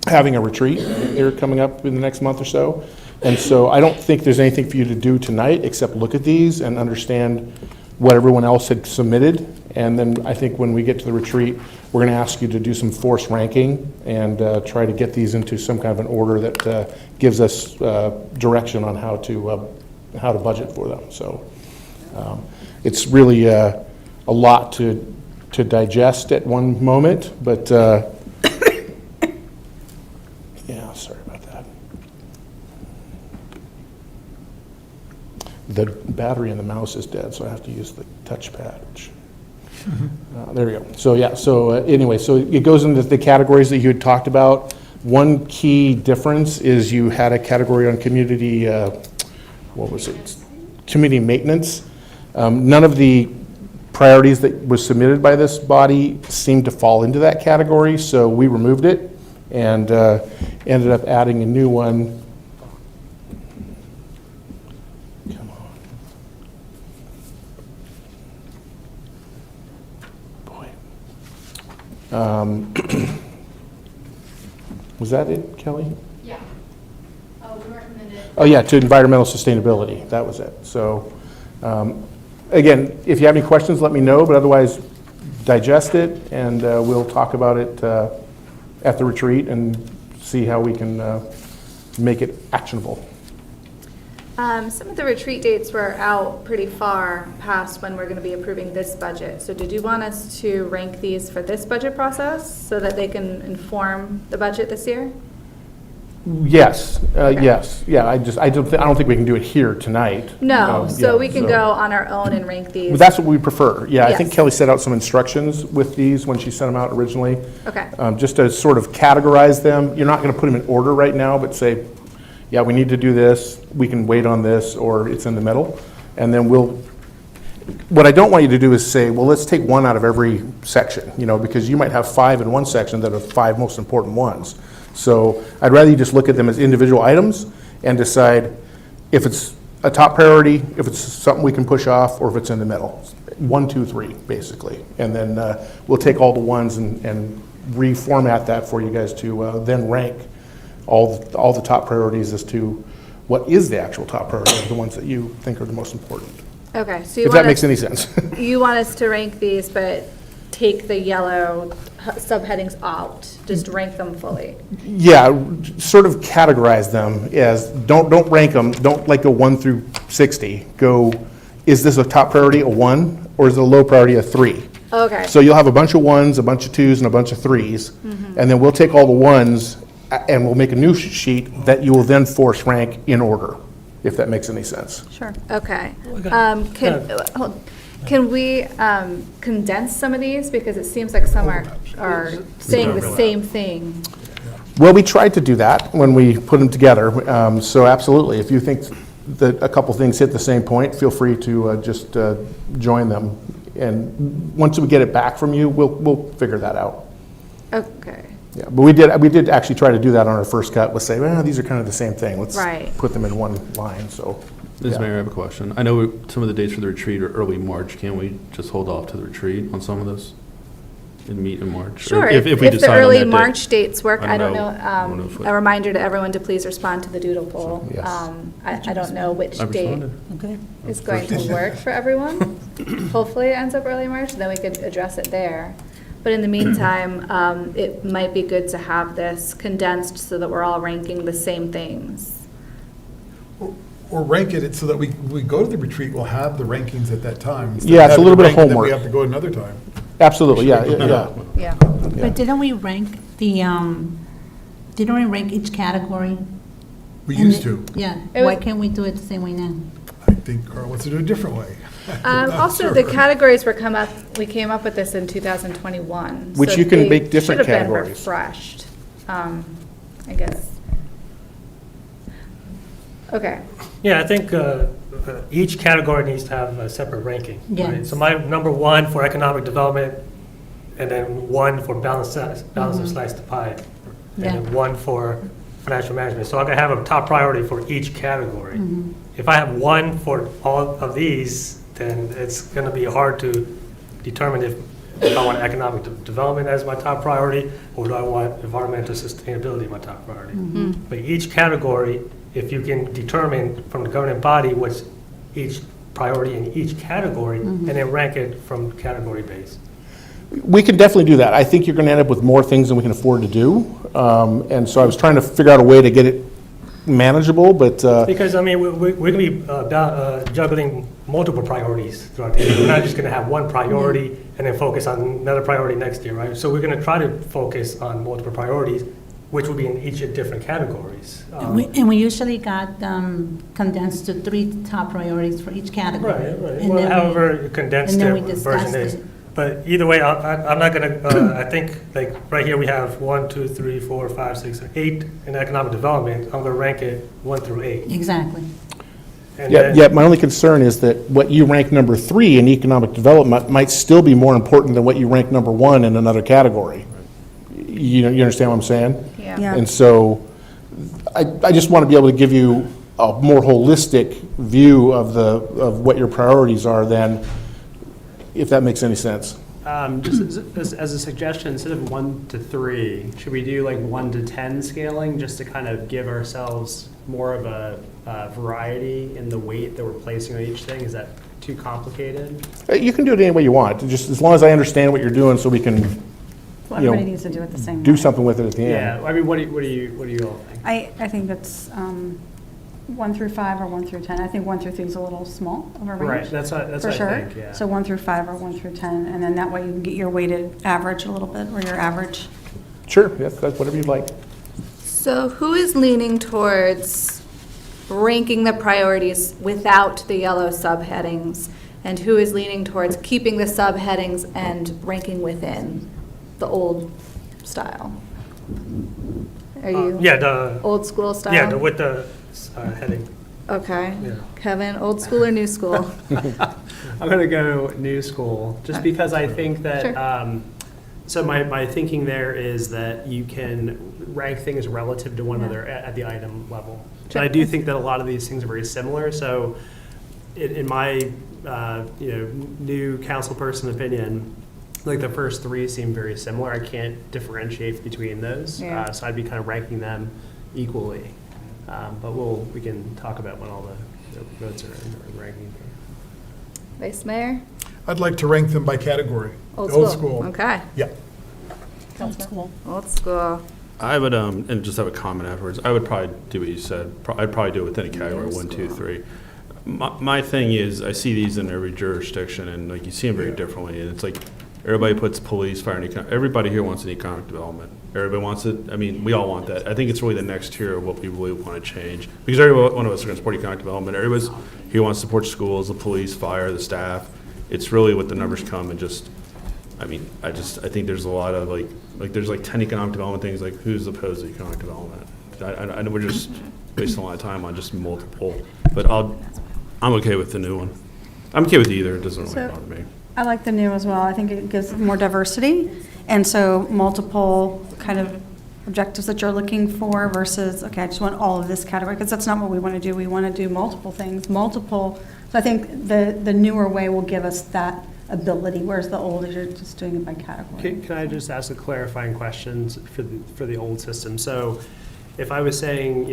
I: having a retreat here coming up in the next month or so. And so I don't think there's anything for you to do tonight except look at these and understand what everyone else had submitted. And then I think when we get to the retreat, we're going to ask you to do some force ranking and try to get these into some kind of an order that gives us direction on how to budget for them. So it's really a lot to digest at one moment, but yeah, sorry about that. The battery in the mouse is dead, so I have to use the touchpad, which there we go. So yeah, so anyway, so it goes into the categories that you had talked about. One key difference is you had a category on community, what was it? Community maintenance. None of the priorities that was submitted by this body seemed to fall into that category, so we removed it and ended up adding a new one. Come on. Boy. Was that it, Kelly?
A: Yeah. Oh, we recommended.
I: Oh, yeah, to environmental sustainability. That was it. So, again, if you have any questions, let me know, but otherwise, digest it, and we'll talk about it at the retreat and see how we can make it actionable.
A: Some of the retreat dates were out pretty far past when we're going to be approving this budget. So did you want us to rank these for this budget process so that they can inform the budget this year?
I: Yes, yes, yeah. I don't think we can do it here tonight.
A: No, so
I: yeah,
A: we can go on our own and rank these.
I: But that's what we prefer. Yeah, I think
A: Yes.
I: Kelly set out some instructions with these when she sent them out originally.
A: Okay.
I: Just to sort of categorize them. You're not going to put them in order right now, but say, yeah, we need to do this, we can wait on this, or it's in the middle. And then what I don't want you to do is say, well, let's take one out of every section, because you might have 5 in one section that are 5 most important ones. So I'd rather you just look at them as individual items and decide if it's a top priority, if it's something we can push off, or if it's in the middle. 1, 2, 3, basically. And then we'll take all the ones and reformat that for you guys to then rank all the top priorities as to what is the actual top priority of the ones that you think are the most important.
A: Okay, so
I: If that makes any sense.
A: you want us to rank these, but take the yellow subheadings out, just rank them fully.
I: Yeah, sort of categorize them as, don't rank them, don't like go 1 through 60. Go, is this a top priority, a 1, or is it a low priority, a 3?
A: Okay.
I: So you'll have a bunch of 1s, a bunch of 2s, and a bunch of 3s, and then we'll take all the 1s and we'll make a new sheet that you will then force rank in order, if that makes any sense.
A: Sure. Okay. Can we condense some of these, because it seems like some are saying the same thing?
I: Well, we tried to do that when we put them together, so absolutely. If you think a couple things hit the same point, feel free to just join them. And once we get it back from you, we'll figure that out.
A: Okay.
I: Yeah, but we did actually try to do that on our first cut, was say, well, these are kind of the same thing. Let's
A: Right.
I: put them in one line, so.
E: Ms.
I: yeah.
E: Mayor, I have a question. I know some of the dates for the retreat are early March. Can't we just hold off to the retreat on some of this and meet in March?
A: Sure,
E: Or
A: if
E: we
A: the
E: decide on
A: early
E: that date.
A: March dates work, I don't
E: I don't know if
A: know.
E: we-
A: A reminder to everyone to please respond to the doodle poll.
I: Yes.
A: I don't know which
E: I
A: date
E: responded.
C: Okay.
A: is going to work for everyone. Hopefully it ends up early March, then we could address it there. But in the meantime, it might be good to have this condensed so that we're all ranking the same things.
B: Or rank it so that we go to the retreat, we'll have the rankings at that time. instead
I: Yeah, it's a
B: having
I: little bit of
B: rank it, then
I: homework.
B: We have to go another time.
I: Absolutely, yeah.
A: Yeah.
I: Yeah.
C: But didn't we rank each category?
B: We
C: And
B: used
C: it-
B: to.
C: Yeah,
A: It
C: why
A: was-
C: can't we do it the same way now?
B: I think Carl wants to do it a different way.
A: Also, the categories we came up with this in 2021.
I: Which
A: so
I: you can
A: they
I: make different
A: should have been
I: categories.
A: refreshed, I guess. Okay.
J: Yeah, I think each category needs to have a separate ranking.
C: Yeah.
J: Right? So my number one for economic development, and then one for balance of slice to pie, and
C: Yeah.
J: then one for financial management. So I'm gonna have a top priority for each category. If I have one for all of these, then it's gonna be hard to determine if I want economic development as my top priority, or do I want environmental sustainability my top priority. But each category, if you can determine from the governing body what's each priority in each category, and then rank it from category base.
I: We can definitely do that. I think you're going to end up with more things than we can afford to do. And so I was trying to figure out a way to get it manageable, but
J: Because, I mean, we're going to be juggling multiple priorities throughout the year. We're not just going to have one priority and then focus on another priority next year, right? So we're going to try to focus on multiple priorities, which will be in each of different categories.
C: And we usually got condensed to 3 top priorities for each category.
J: Right, right.
C: And
J: Well,
C: then we-
J: however condensed
C: and then
J: the
C: we
J: version
C: discussed
J: is.
C: it.
J: But either way, I'm not going to, I think, like, right here we have 1, 2, 3, 4, 5, 6, 8 in economic development. I'm going to rank it 1 through 8.
C: Exactly.
J: And
I: yeah,
J: then-
I: yeah, my only concern is that what you rank number 3 in economic development might still be more important than what you rank number 1 in another category. You understand what I'm saying?
A: Yeah.
I: And so I just want to be able to give you a more holistic view of what your priorities are then, if that makes any sense.
F: Just as a suggestion, instead of 1 to 3, should we do like 1 to 10 scaling, just to kind of give ourselves more of a variety in the weight that we're placing on each thing? Is that too complicated?
I: You can do it any way you want, just as long as I understand what you're doing so we can
H: Well,
I: You know,
H: everybody needs to do it the same
I: do
H: way.
I: something with it at the end.
F: Yeah, I mean, what do you all think?
H: I think that's 1 through 5 or 1 through 10. I think 1 through 3 is a little small of a range.
F: Right, that's
H: For
F: what I
H: sure.
F: think, yeah.
H: So 1 through 5 or 1 through 10, and then that way you can get your weighted average a little bit, or your average.
I: Sure, that's whatever you'd like.
A: So who is leaning towards ranking the priorities without the yellow subheadings? And who is leaning towards keeping the subheadings and ranking within the old style? Are you
J: Yeah, the,
A: old school style?
J: yeah, with the heading.
A: Okay.
J: Yeah.
A: Kevin, old school or new school?
F: I'm going to go new school, just because I think that,
A: Sure.
F: so my thinking there is that you can rank things relative to one another at the item level.
A: Sure.
F: And I do think that a lot of these things are very similar, so in my, new council person opinion, like the first 3 seem very similar. I can't differentiate between those,
A: Yeah.
F: so I'd be kind of ranking them equally. But we can talk about when all the votes are in the ranking.
A: Vice Mayor?
B: I'd like to rank them by category.
A: Old school. Okay.
B: Yeah.
C: Old school.
A: Old school.
E: I would, and just have a comment afterwards, I would probably do what you said. I'd probably do it within a category,
A: New
E: 1, 2,
A: school.
E: 3. My thing is, I see these in every jurisdiction, and like, you see them very differently, and it's like, everybody puts police, fire, and everybody here wants an economic development. Everybody wants it, I mean, we all want that. I think it's really the next tier of what we really want to change, because every one of us are going to support economic development. Everybody's here wants to support schools, the police, fire, the staff. It's really what the numbers come, and just, I mean, I think there's a lot of there's 10 economic development things, like, who's opposed to economic development? I know we're just, wasting a lot of time on just multiple. But I'm okay with the new one. I'm okay with either, it doesn't really
H: So-
E: bother me.
H: I like the new as well. I think it gives more diversity, and so multiple kind of objectives that you're looking for versus, okay, I just want all of this category, because that's not what we want to do. We want to do multiple things, multiple. So I think the newer way will give us that ability, whereas the old is you're just doing it by category.
F: Can I just ask a clarifying question for the old system? So if I was saying,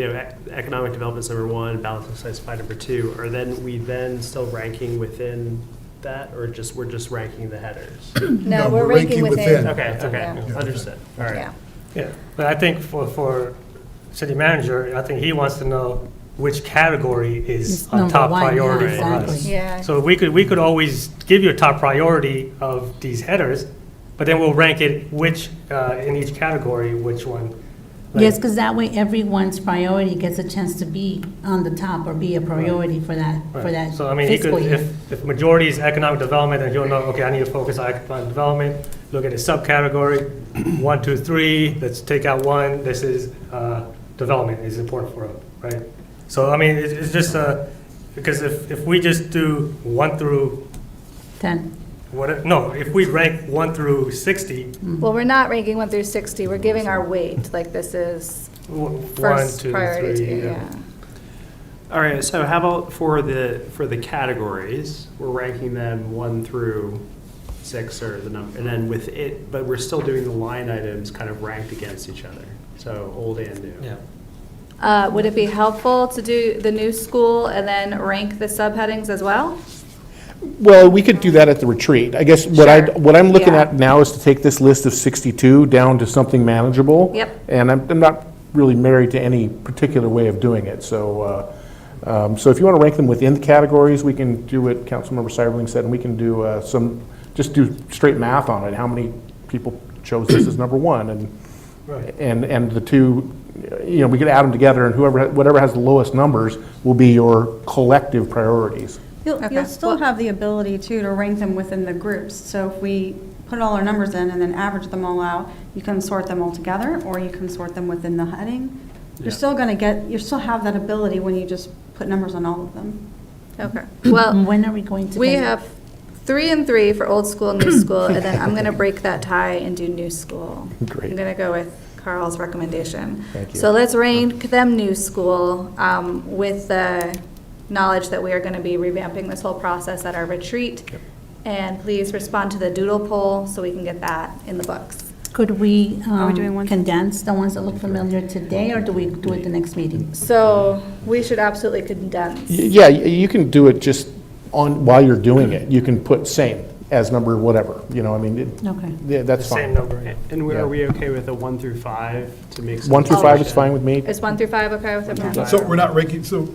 F: economic development's number one, balance of supply number two, are we still ranking within that, or we're just ranking the headers?
A: No, we're ranking within.
F: Okay,
A: Yeah.
F: understood. All right.
A: Yeah.
J: Yeah, but I think for city manager, I think he wants to know which category is
C: It's
J: on
C: number
J: top
C: one, yeah,
J: priority for
C: exactly.
J: us.
A: Yeah.
J: So we could always give you a top priority of these headers, but then we'll rank it in each category, which one. Like-
C: Yes, because that way everyone's priority gets a chance to be on the top or be a priority for that
J: Right. So I mean, he could,
C: fiscal year.
J: if majority is economic development, then he'll know, okay, I need to focus on economic development, look at a subcategory, 1, 2, 3, let's take out one, this is, development is important for him, right? So, I mean, it's just, because if we just do 1 through,
C: 10.
J: if we rank 1 through 60,
A: Well, we're not ranking 1 through 60, we're giving our weight, like this is
J: 1,
A: first
J: 2,
A: priority,
J: 3,
A: yeah.
F: All right, so how about for the categories, we're ranking them 1 through 6 or the number, and then with it, but we're still doing the line items kind of ranked against each other, so old and new.
J: Yeah.
A: Would it be helpful to do the new school and then rank the subheadings as well?
I: Well, we could do that at the retreat. I guess what
A: Sure.
I: what I'm looking
A: Yeah.
I: at now is to take this list of 62 down to something manageable.
A: Yep.
I: And I'm not really married to any particular way of doing it, so, so if you want to rank them within the categories, we can do what Councilmember Cyberling said, and we can do just do straight math on it, how many people chose this as number one,
J: Right.
I: and the two, we could add them together, and whatever has the lowest numbers will be your collective priorities.
H: You'll
A: Okay.
H: still
A: Well-
H: have the ability too to rank them within the groups. So if we put all our numbers in and then average them all out, you can sort them all together, or you can sort them within the heading. You're still you still have that ability when you just put numbers on all of them.
A: Okay, well,
C: When are we going to?
A: we
C: get-
A: have 3 and 3 for old school, new school, and then I'm gonna break that tie and do new school.
I: Great.
A: I'm gonna go with Carl's recommendation.
I: Thank you.
A: So let's rank them new school, with the knowledge that we are gonna be revamping this whole process at our retreat. And please respond to the doodle poll so we can get that in the books.
C: Could we
H: Are we doing one?
C: condense the ones that look familiar today, or do we do it the next meeting?
A: So we should absolutely condense.
I: Yeah, you can do it just while you're doing it. You can put same as number whatever,
C: Okay.
I: yeah, that's
J: The same
I: fine.
J: number.
F: And
I: Yeah.
F: are we okay with a 1 through 5 to make? some
I: 1 through 5 is
F: distinction?
I: fine with me.
A: Is 1 through 5 okay with everyone?
B: So we're not ranking, so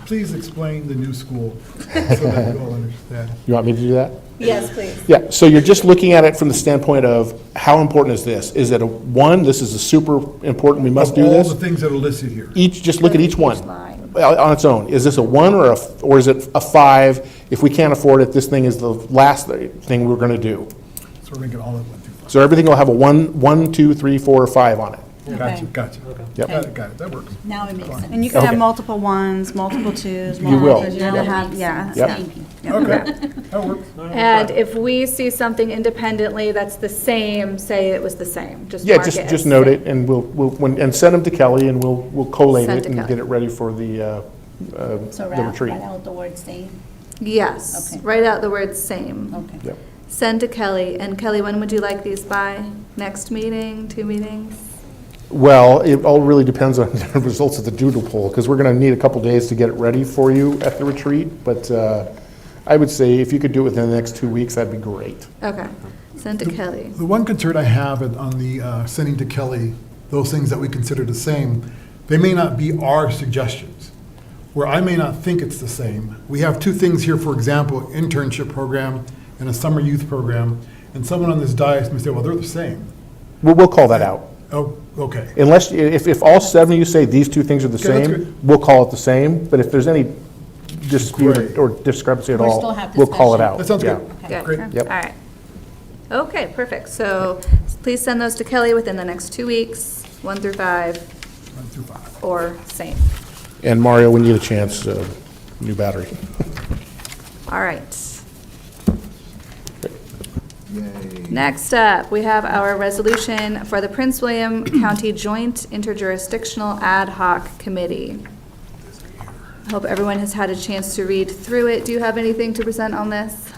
B: please explain the new school so that we all understand.
I: You want me to do that?
A: Yes, please.
I: Yeah, so you're just looking at it from the standpoint of how important is this? Is it a 1, this is a super important, we must do
B: Of all
I: this?
B: the things that are listed here.
I: Just look at each one
A: line.
I: on its own. Is this a 1 or is it a 5? If we can't afford it, this thing is the last thing we're going to do.
B: So we're ranking all of 1 through 5.
I: So everything will have a 1, 2, 3, 4, or 5 on it.
B: Gotcha, gotcha.
I: Yep.
B: Got it, that works.
C: Now it makes sense.
H: And you can
I: Okay.
H: have multiple 1s, multiple 2s.
I: You will.
H: multiple 'cause You're gonna have, yeah.
I: Yep.
C: Thank you.
B: Okay, that works.
A: And if we see something independently that's the same, say it was the same, just
I: Yeah,
A: mark it as
I: just note
A: same.
I: it, and and send them to Kelly, and we'll collate
A: Send
I: it
A: to
I: and
A: Kelly.
I: get it ready for the
C: So
I: retreat.
C: write out the word same.
A: Yes,
C: Okay.
A: write out the word same.
C: Okay.
I: Yep.
A: Send to Kelly. And Kelly, when would you like these by? Next meeting, 2 meetings?
I: Well, it all really depends on the results of the doodle poll, because we're going to need a couple days to get it ready for you at the retreat, but I would say if you could do it within the next 2 weeks, that'd be great.
A: Okay, send to Kelly.
B: The one concern I have on the sending to Kelly, those things that we consider the same, they may not be our suggestions, where I may not think it's the same. We have 2 things here, for example, internship program and a summer youth program, and someone on this dais may say, well, they're the same.
I: We'll call that out.
B: Oh, okay.
I: Unless, if all 7 of you say these 2 things are the
B: Okay, that's
I: same,
B: good.
I: we'll call it the same, but if there's any dispute
B: Great.
I: or discrepancy at
C: We'll
I: all,
C: still have
I: we'll call it
C: discussion.
I: out.
B: That sounds
I: Yeah.
B: good.
A: Good.
B: Great.
I: Yep.
A: All right. Okay, perfect. So please send those to Kelly within the next 2 weeks, 1 through 5,
B: 1 through 5.
A: or same.
I: And Mario, when you get a chance, new battery.
A: All right. Next up, we have our resolution for the Prince William County Joint Interjurisdictional Ad Hoc Committee. I hope everyone has had a chance to read through it. Do you have anything to present on this?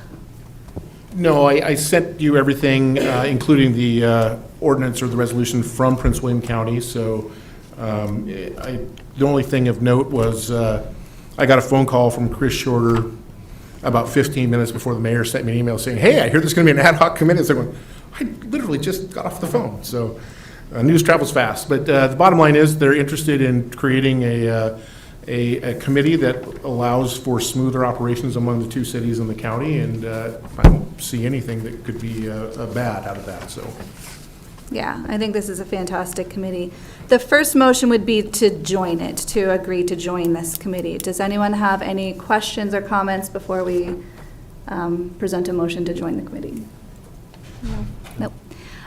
I: No, I sent you everything, including the ordinance or the resolution from Prince William County. So the only thing of note was I got a phone call from Chris Shorter about 15 minutes before the mayor sent me an email saying, hey, I hear there's going to be an ad hoc committee. So I literally just got off the phone. So news travels fast. But the bottom line is they're interested in creating a committee that allows for smoother operations among the two cities in the county, and I don't see anything that could be bad out of that. So,
A: Yeah, I think this is a fantastic committee. The first motion would be to join it, to agree to join this committee. Does anyone have any questions or comments before we present a motion to join the committee? No. Nope.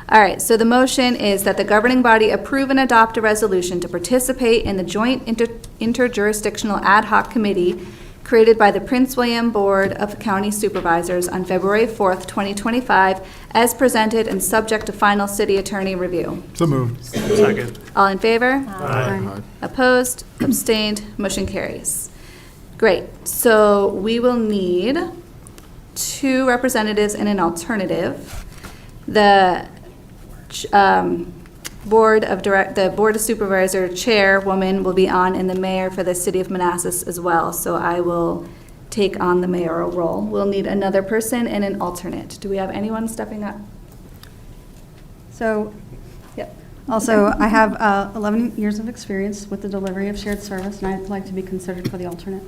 A: All right, so the motion is that the governing body approve and adopt a resolution to participate in the joint interjurisdictional ad hoc committee created by the Prince William Board of County Supervisors on February 4th, 2025, as presented and subject to final city attorney review.
B: So moved.
J: Second.
A: All in favor?
B: Aye.
A: Opposed? Abstained? Motion carries. Great. So we will need 2 representatives and an alternative. The Board of Supervisor chairwoman will be on, and the mayor for the city of Manassas as well. So I will take on the mayoral role. We'll need another person and an alternate. Do we have anyone stepping up?
H: So,
A: Yep.
H: also, I have 11 years of experience with the delivery of shared service, and I'd like to be considered for the alternate.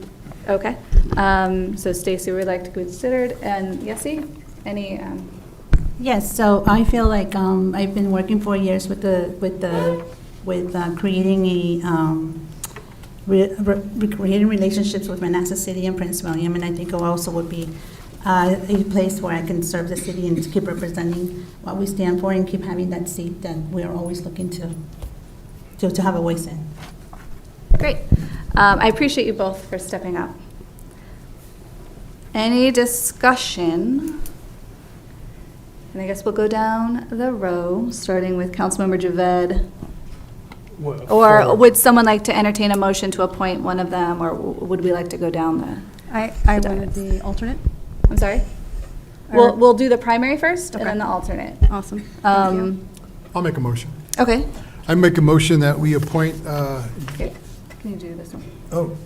A: Okay. So Stacy would like to be considered, and Yessie, any?
C: Yes, so I feel like I've been working for years with creating creating relationships with Manassas City and Prince William, and I think it also would be a place where I can serve the city and keep representing what we stand for and keep having that seat that we are always looking to have a voice in.
A: Great. I appreciate you both for stepping up. Any discussion? And I guess we'll go down the row, starting with Councilmember Javed. Or would someone like to entertain a motion to appoint one of them, or would we like to go down the?
H: I wanted the alternate.
A: I'm sorry? We'll do the primary first, and
H: Okay.
A: then the alternate.
H: Awesome. Thank you.
B: I'll make a motion.
A: Okay.
B: I make a motion that we appoint,
A: Here, can you do this one?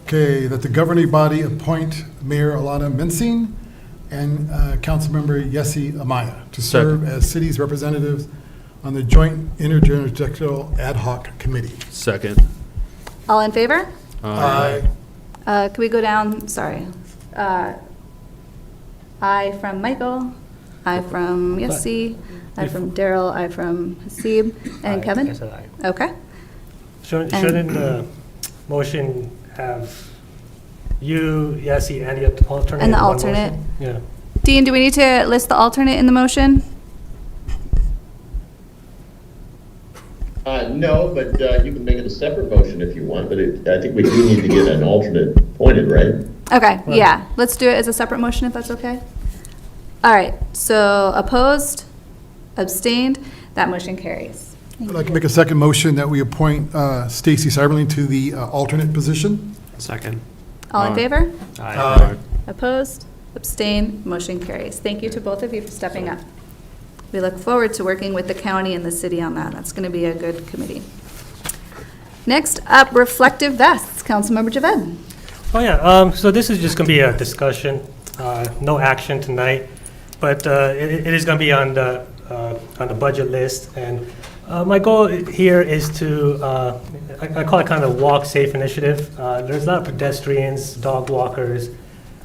B: that the governing body appoint Mayor Alana Mensing and Councilmember Yessie Amaya to serve as city's representatives on the Joint Interjurisdictional Ad Hoc Committee.
E: Second.
A: All in favor?
B: Aye.
A: Can we go down, sorry. I from Michael, I from Yessie, I from Daryl, I from Hasib, and Kevin?
J: I said aye.
A: Okay.
J: Shouldn't the motion have you, Yessie, and the alternate?
A: And the
J: in one
A: alternate.
J: motion? Yeah.
A: Dean, do we need to list the alternate in the motion?
K: No, but you can make it a separate motion if you want, but I think we do need to get an alternate appointed, right?
A: Okay, yeah, let's do it as a separate motion if that's okay. All right, so opposed, abstained, that motion carries.
B: I'd like to make a second motion that we appoint Stacy Cyberling to the alternate position.
F: Second.
A: All in
E: Aye.
A: favor?
J: Aye.
A: Opposed, abstained, motion carries. Thank you to both of you for stepping up. We look forward to working with the county and the city on that. That's going to be a good committee. Next up, reflective vests. Councilmember Javed.
J: Oh, yeah, so this is just going to be a discussion, no action tonight, but it is going to be on the budget list, and my goal here is to, I call it kind of a walk safe initiative. There's a lot of pedestrians, dog walkers,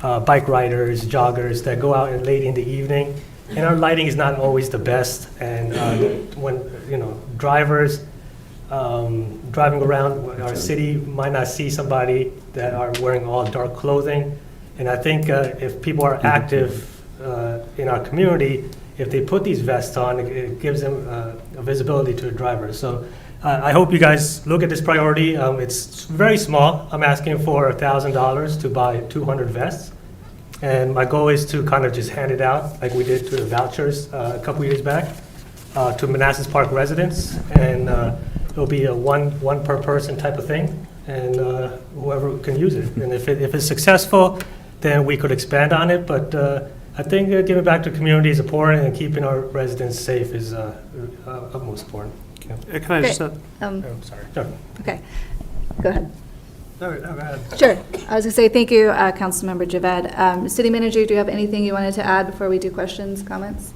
J: bike riders, joggers that go out late in the evening, and our lighting is not always the best, and when, drivers driving around our city might not see somebody that are wearing all dark clothing. And I think if people are active in our community, if they put these vests on, it gives them a visibility to the driver. So I hope you guys look at this priority. It's very small. I'm asking for $1,000 to buy 200 vests. And my goal is to kind of just hand it out like we did to the vouchers a couple years back to Manassas Park residents. And it'll be a one per person type of thing, and whoever can use it. And if it's successful, then we could expand on it. But I think giving back to the community is important, and keeping our residents safe is utmost important. Yeah.
F: Can I just,
A: Great.
J: Oh, sorry. Sure.
A: Okay, go ahead.
J: No, go ahead.
A: Sure. I was going to say thank you, Councilmember Javed. City Manager, do you have anything you wanted to add before we do questions, comments?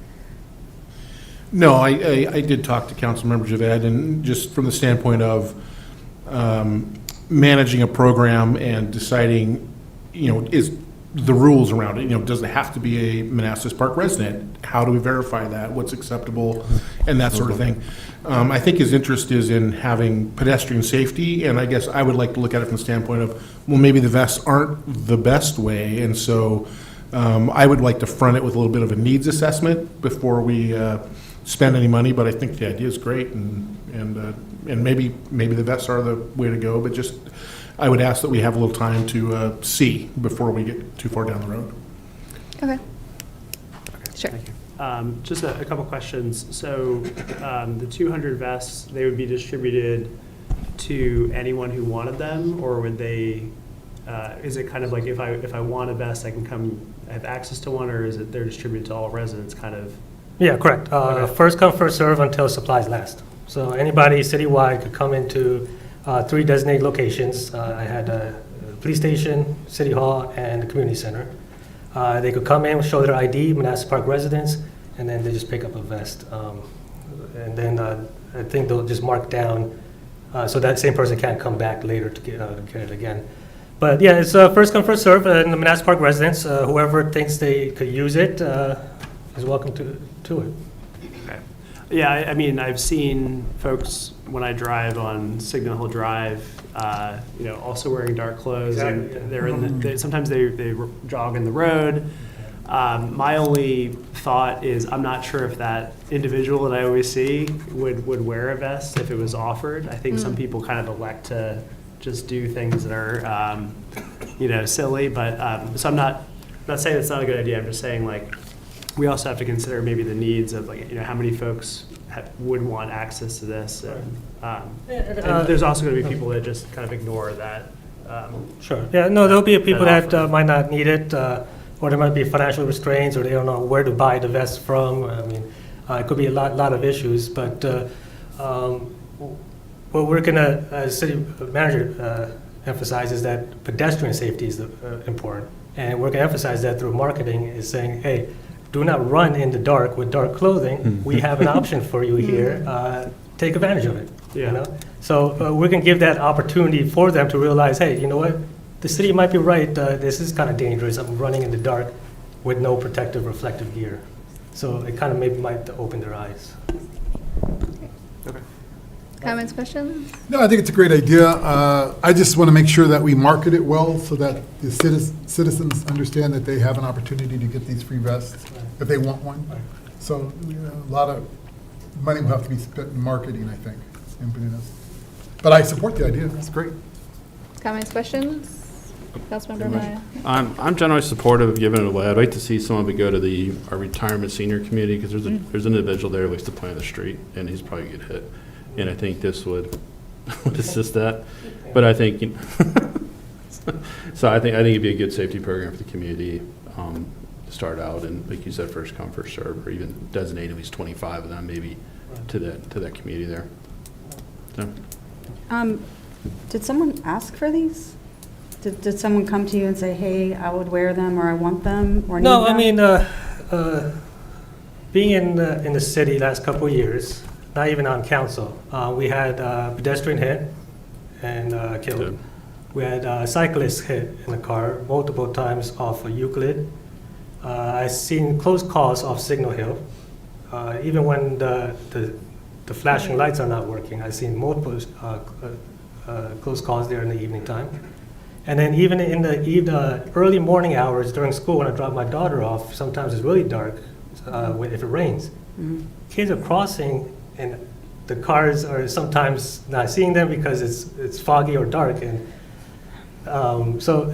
I: No, I did talk to Councilmember Javed, and just from the standpoint of managing a program and deciding, is the rules around it, does it have to be a Manassas Park resident? How do we verify that? What's acceptable? And that sort of thing. I think his interest is in having pedestrian safety, and I guess I would like to look at it from the standpoint of, well, maybe the vests aren't the best way, and so I would like to front it with a little bit of a needs assessment before we spend any money, but I think the idea is great, and maybe the vests are the way to go, but just, I would ask that we have a little time to see before we get too far down the road.
A: Okay. Sure.
F: just a couple questions. So the 200 vests, they would be distributed to anyone who wanted them, or would they, is it kind of like if I want a vest, I can come, I have access to one, or is it they're distributed to all residents kind of?
J: Yeah, correct.
F: Okay.
J: First come, first serve until supplies last. So anybody citywide could come into 3 designated locations. I had a police station, city hall, and the community center. They could come in, show their ID, Manassas Park residents, and then they just pick up a vest. And then I think they'll just mark down so that same person can't come back later to get it again. But yeah, it's first come, first serve, and the Manassas Park residents, whoever thinks they could use it is welcome to it.
F: Okay. Yeah, I mean, I've seen folks when I drive on Signal Hill Drive, also wearing dark clothes,
J: Exactly, yeah.
F: and they're in the, sometimes they jog in the road. My only thought is I'm not sure if that individual that I always see would wear a vest if it was offered. I think some people kind of elect to just do things that are, silly. But so I'm not saying it's not a good idea. I'm just saying we also have to consider maybe the needs of how many folks would want access to this. And there's also going to be people that just kind of ignore that.
J: Sure. Yeah, no, there'll be people that
F: offer.
J: might not need it, or there might be financial restraints, or they don't know where to buy the vest from. I mean, it could be a lot of issues, but what we're gonna, as city manager, emphasize is that pedestrian safety is important, and we're gonna emphasize that through marketing, is saying, hey, do not run in the dark with dark clothing. We have an option for you here. Take advantage of it.
F: Yeah.
J: So we're gonna give that opportunity for them to realize, hey, you know what? The city might be right. This is kind of dangerous. I'm running in the dark with no protective reflective gear. So it kind of maybe might open their eyes.
A: Comments, questions?
B: No, I think it's a great idea. I just want to make sure that we market it well so that the citizens understand that they have an opportunity to get these free vests if they want one. So a lot of money will have to be spent in marketing, I think. But I support the idea. It's great.
A: Comments, questions? Councilmember Maya?
E: I'm generally supportive of giving it away. I'd like to see some of it go to our retirement senior community, because there's an individual there who likes to play on the street, and he's probably get hit. And I think this would assist that. But I think, so I think it'd be a good safety program for the community to start out, and like you said, first come, first serve, or even designate at least 25 of them maybe to that community there. So.
H: Did someone ask for these? Did someone come to you and say, hey, I would wear them, or I want them, or need
J: No,
H: them?
J: I mean, being in the city last couple of years, not even on council, we had a pedestrian hit and killed.
E: Good.
J: We had a cyclist hit in a car multiple times off of Euclid. I've seen close calls off Signal Hill. Even when the flashing lights are not working, I've seen multiple close calls there in the evening time. And then even in the early morning hours during school, when I drop my daughter off, sometimes it's really dark if it rains.
H: Mhm.
J: Kids are crossing in the cars are sometimes not seeing them because it's foggy or dark, and so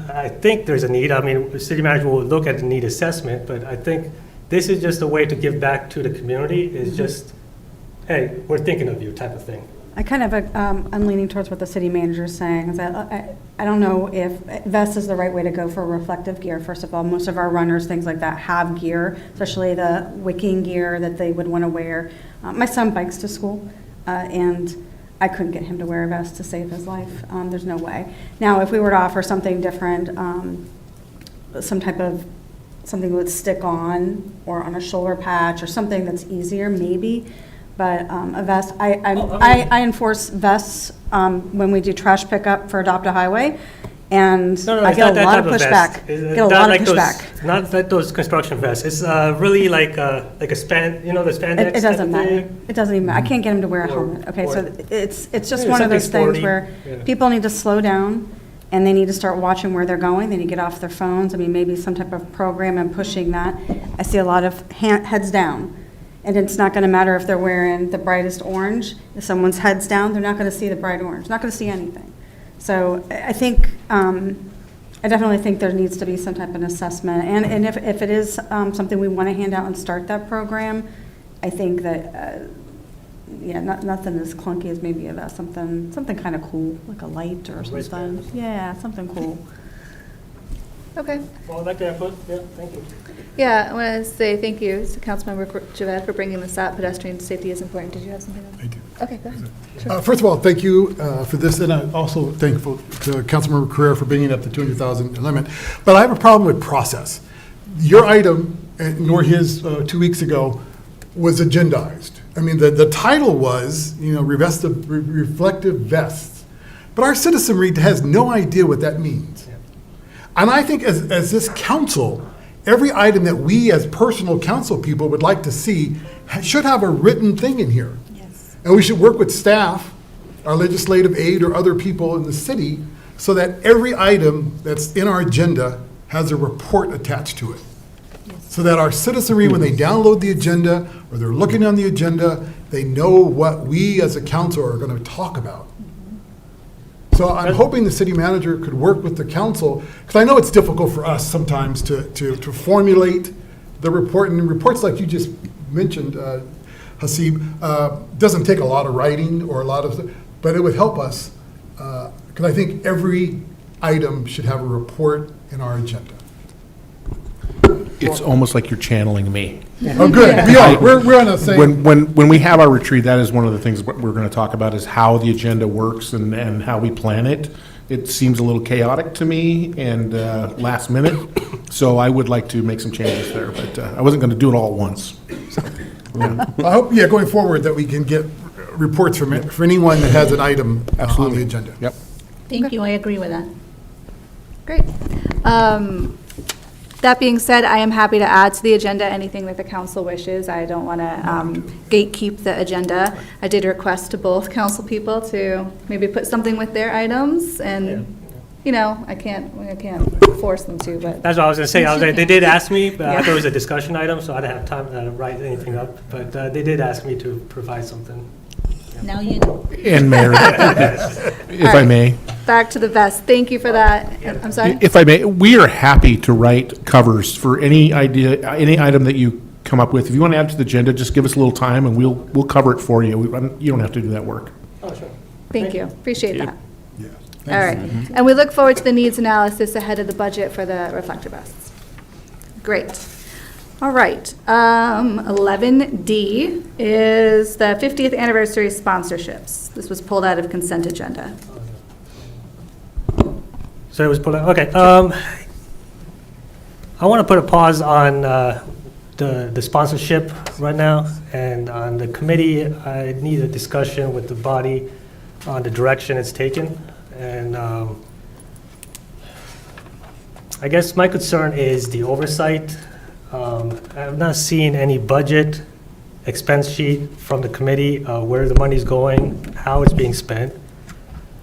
J: I think there's a need. I mean, the city manager will look at the need assessment, but I think this is just a way to give back to the community. Is just, hey, we're thinking of you type of thing.
H: I kind of, I'm leaning towards what the city manager is saying, is that I don't know if vest is the right way to go for reflective gear. First of all, most of our runners, things like that, have gear, especially the wicking gear that they would want to wear. My son bikes to school, and I couldn't get him to wear a vest to save his life. There's no way. Now, if we were to offer something different, something that would stick on or on a shoulder patch or something that's easier, maybe. But a vest, I enforce vests when we do trash pickup for Adopt a Highway, and I get a lot of pushback. Get a lot of pushback.
J: Not like those construction vests. It's really like a span. You know the spandex.
H: It doesn't
J: type of
H: matter.
J: thing?
H: It doesn't even matter. I can't get him to wear a
J: Or-
H: helmet. Okay,
J: or-
H: so it's just
J: Yeah,
H: one of those
J: something
H: things
J: sporty.
H: where
J: Yeah.
H: people need to slow down, and they need to start watching where they're going. They need to get off their phones. I mean, maybe some type of program and pushing that. I see a lot of heads down. And it's not going to matter if they're wearing the brightest orange. If someone's head's down, they're not going to see the bright orange, not going to see anything. So I think, I definitely think there needs to be some type of assessment. And if it is something we want to hand out and start that program, I think that, nothing as clunky as maybe a vest, something kind of cool, like a light or something. Yeah, something cool.
A: Okay.
J: Well, I'd like to input. Yeah, thank you.
A: Yeah, I want to say thank you to Councilmember Javed for bringing this up. Pedestrian safety is important. Did you have something else?
B: I do.
A: Okay, go ahead.
B: First of all, thank you for this, and I'm also thankful to Councilmember Carrera for bringing up the 200,000 limit. But I have a problem with process. Your item, nor his 2 weeks ago, was agendized. I mean, the title was, reflective vests. But our citizenry has no idea what that means. And I think as this council, every item that we as personal council people would like to see should have a written thing in here.
C: Yes.
B: And we should work with staff, our legislative aid, or other people in the city, so that every item that's in our agenda has a report attached to it. So that our citizenry, when they download the agenda, or they're looking on the agenda, they know what we as a council are going to talk about. So I'm hoping the city manager could work with the council, because I know it's difficult for us sometimes to formulate the report, and reports like you just mentioned, Hasib, doesn't take a lot of writing or a lot of, but it would help us, because I think every item should have a report in our agenda.
I: It's almost like you're channeling me.
B: Oh, good, we are, we're on the same.
I: When we have our retreat, that is one of the things we're going to talk about, is how the agenda works and how we plan it. It seems a little chaotic to me and last minute, so I would like to make some changes there, but I wasn't going to do it all at once.
B: I hope, going forward, that we can get reports for anyone that has an item on the agenda.
I: Yep.
C: Thank you, I agree with that.
A: Great. That being said, I am happy to add to the agenda anything that the council wishes. I don't want to gatekeep the agenda. I did request to both council people to maybe put something with their items, and, I can't force them to, but.
J: That's what I was going to say. They did ask me, but I thought it was a discussion item, so I didn't have time to write anything up. But they did ask me to provide something.
C: Now you know.
I: And Mayor, if I may.
A: Back to the vest. Thank you for that. I'm sorry?
I: If I may, we are happy to write covers for any item that you come up with. If you want to add to the agenda, just give us a little time and we'll cover it for you. You don't have to do that work.
J: Oh, sure.
A: Thank you. Appreciate that.
B: Yeah.
A: All right. And we look forward to the needs analysis ahead of the budget for the reflector vests. Great. All right. 11D is the 50th anniversary sponsorships. This was pulled out of consent agenda.
J: So it was put out, okay. I want to put a pause on the sponsorship right now, and on the committee, I need a discussion with the body on the direction it's taken. And I guess my concern is the oversight. I've not seen any budget expense sheet from the committee, where the money's going, how it's being spent.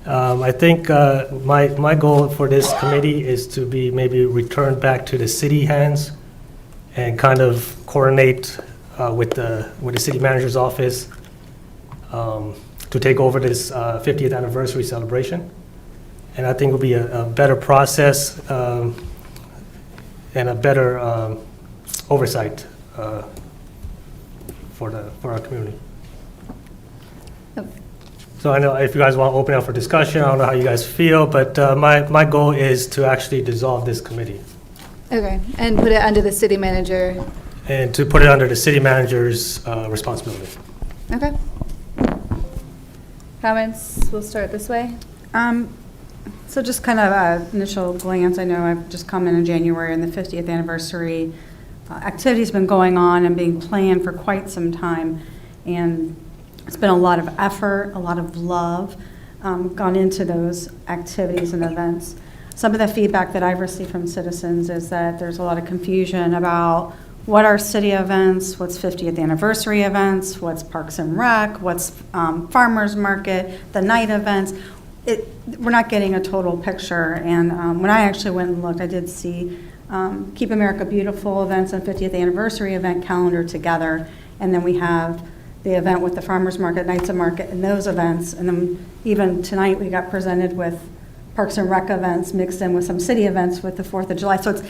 J: I think my goal for this committee is to be maybe returned back to the city hands and kind of coordinate with the city manager's office to take over this 50th anniversary celebration. And I think it will be a better process and a better oversight for our community.
A: Oh.
J: So I know if you guys want to open up for discussion, I don't know how you guys feel, but my goal is to actually dissolve this committee
A: Okay, and put it under the city manager.
J: and to put it under the city manager's responsibility.
A: Okay. Comments, we'll start this way.
H: So just kind of an initial glance, I know I've just come in January and the 50th anniversary activity's been going on and being planned for quite some time. And it's been a lot of effort, a lot of love gone into those activities and events. Some of the feedback that I've received from citizens is that there's a lot of confusion about what are city events, what's 50th anniversary events, what's Parks and Rec, what's Farmers Market, the night events. We're not getting a total picture. And when I actually went and looked, I did see Keep America Beautiful events and 50th anniversary event calendar together. And then we have the event with the Farmers Market, Nights of Market, and those events. And then even tonight we got presented with Parks and Rec events mixed in with some city events with the 4th of July. So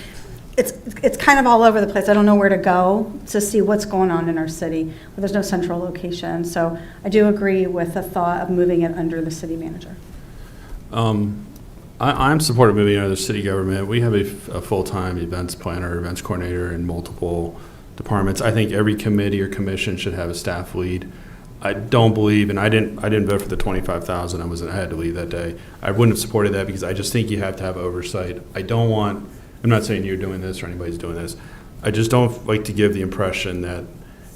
H: it's kind of all over the place. I don't know where to go to see what's going on in our city, but there's no central location. So I do agree with the thought of moving it under the city manager.
E: I'm supportive of moving under the city government. We have a full-time events planner, events coordinator in multiple departments. I think every committee or commission should have a staff lead. I don't believe, and I didn't vote for the 25,000. I had to leave that day. I wouldn't have supported that because I just think you have to have oversight. I'm not saying you're doing this or anybody's doing this. I just don't like to give the impression that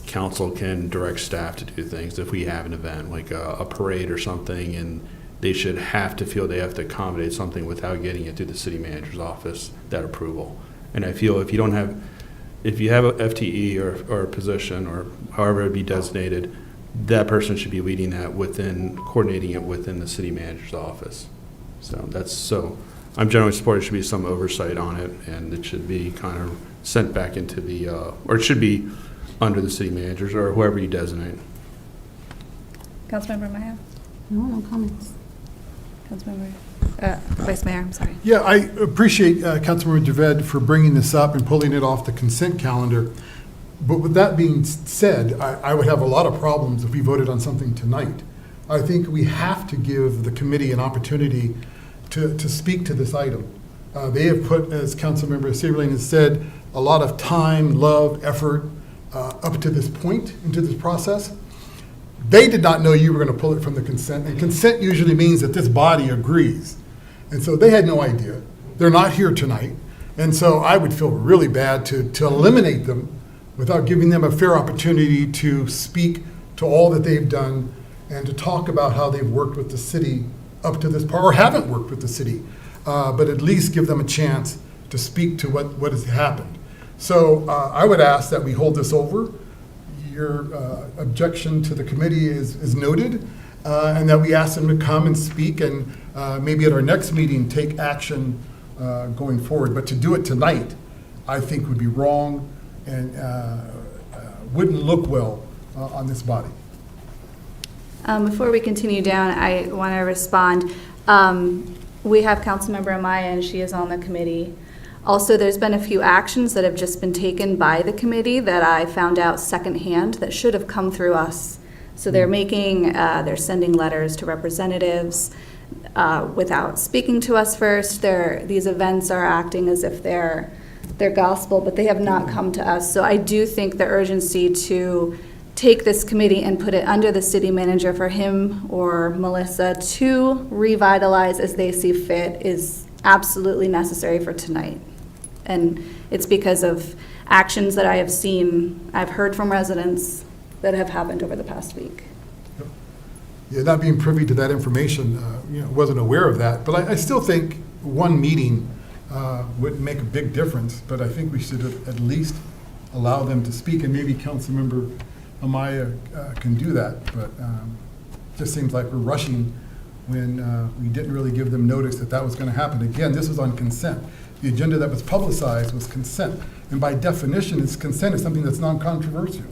E: council can direct staff to do things. If we have an event like a parade or something, and they should have to feel they have to accommodate something without getting it through the city manager's office, that approval. And I feel if you have a FTE or a position or however it be designated, that person should be leading that coordinating it within the city manager's office. So I'm generally supportive there should be some oversight on it, and it should be kind of sent back into or it should be under the city managers or whoever you designate.
A: Councilmember Maya?
C: No comments.
A: Councilmember, Vice Mayor, I'm sorry.
B: Yeah, I appreciate Councilmember Javed for bringing this up and pulling it off the consent calendar. But with that being said, I would have a lot of problems if we voted on something tonight. I think we have to give the committee an opportunity to speak to this item. They have put, as Councilmember Siwek has said, a lot of time, love, effort up to this point into this process. They did not know you were going to pull it from the consent, and consent usually means that this body agrees. And so they had no idea. They're not here tonight. And so I would feel really bad to eliminate them without giving them a fair opportunity to speak to all that they've done and to talk about how they've worked with the city up to this part, or haven't worked with the city, but at least give them a chance to speak to what has happened. So I would ask that we hold this over. Your objection to the committee is noted, and that we ask them to come and speak and maybe at our next meeting take action going forward. But to do it tonight, I think would be wrong and wouldn't look well on this body.
A: Before we continue down, I want to respond. We have Councilmember Amaya, and she is on the committee. Also, there's been a few actions that have just been taken by the committee that I found out secondhand that should have come through us. So they're sending letters to representatives without speaking to us first. These events are acting as if they're gospel, but they have not come to us. So I do think the urgency to take this committee and put it under the city manager for him or Melissa to revitalize as they see fit is absolutely necessary for tonight. And it's because of actions that I have seen, I've heard from residents that have happened over the past week.
B: Yeah, not being privy to that information, wasn't aware of that. But I still think one meeting would make a big difference. But I think we should at least allow them to speak, and maybe Councilmember Amaya can do that. But it just seems like we're rushing when we didn't really give them notice that was going to happen. Again, this was on consent. The agenda that was publicized was consent. And by definition, consent is something that's non-controversial.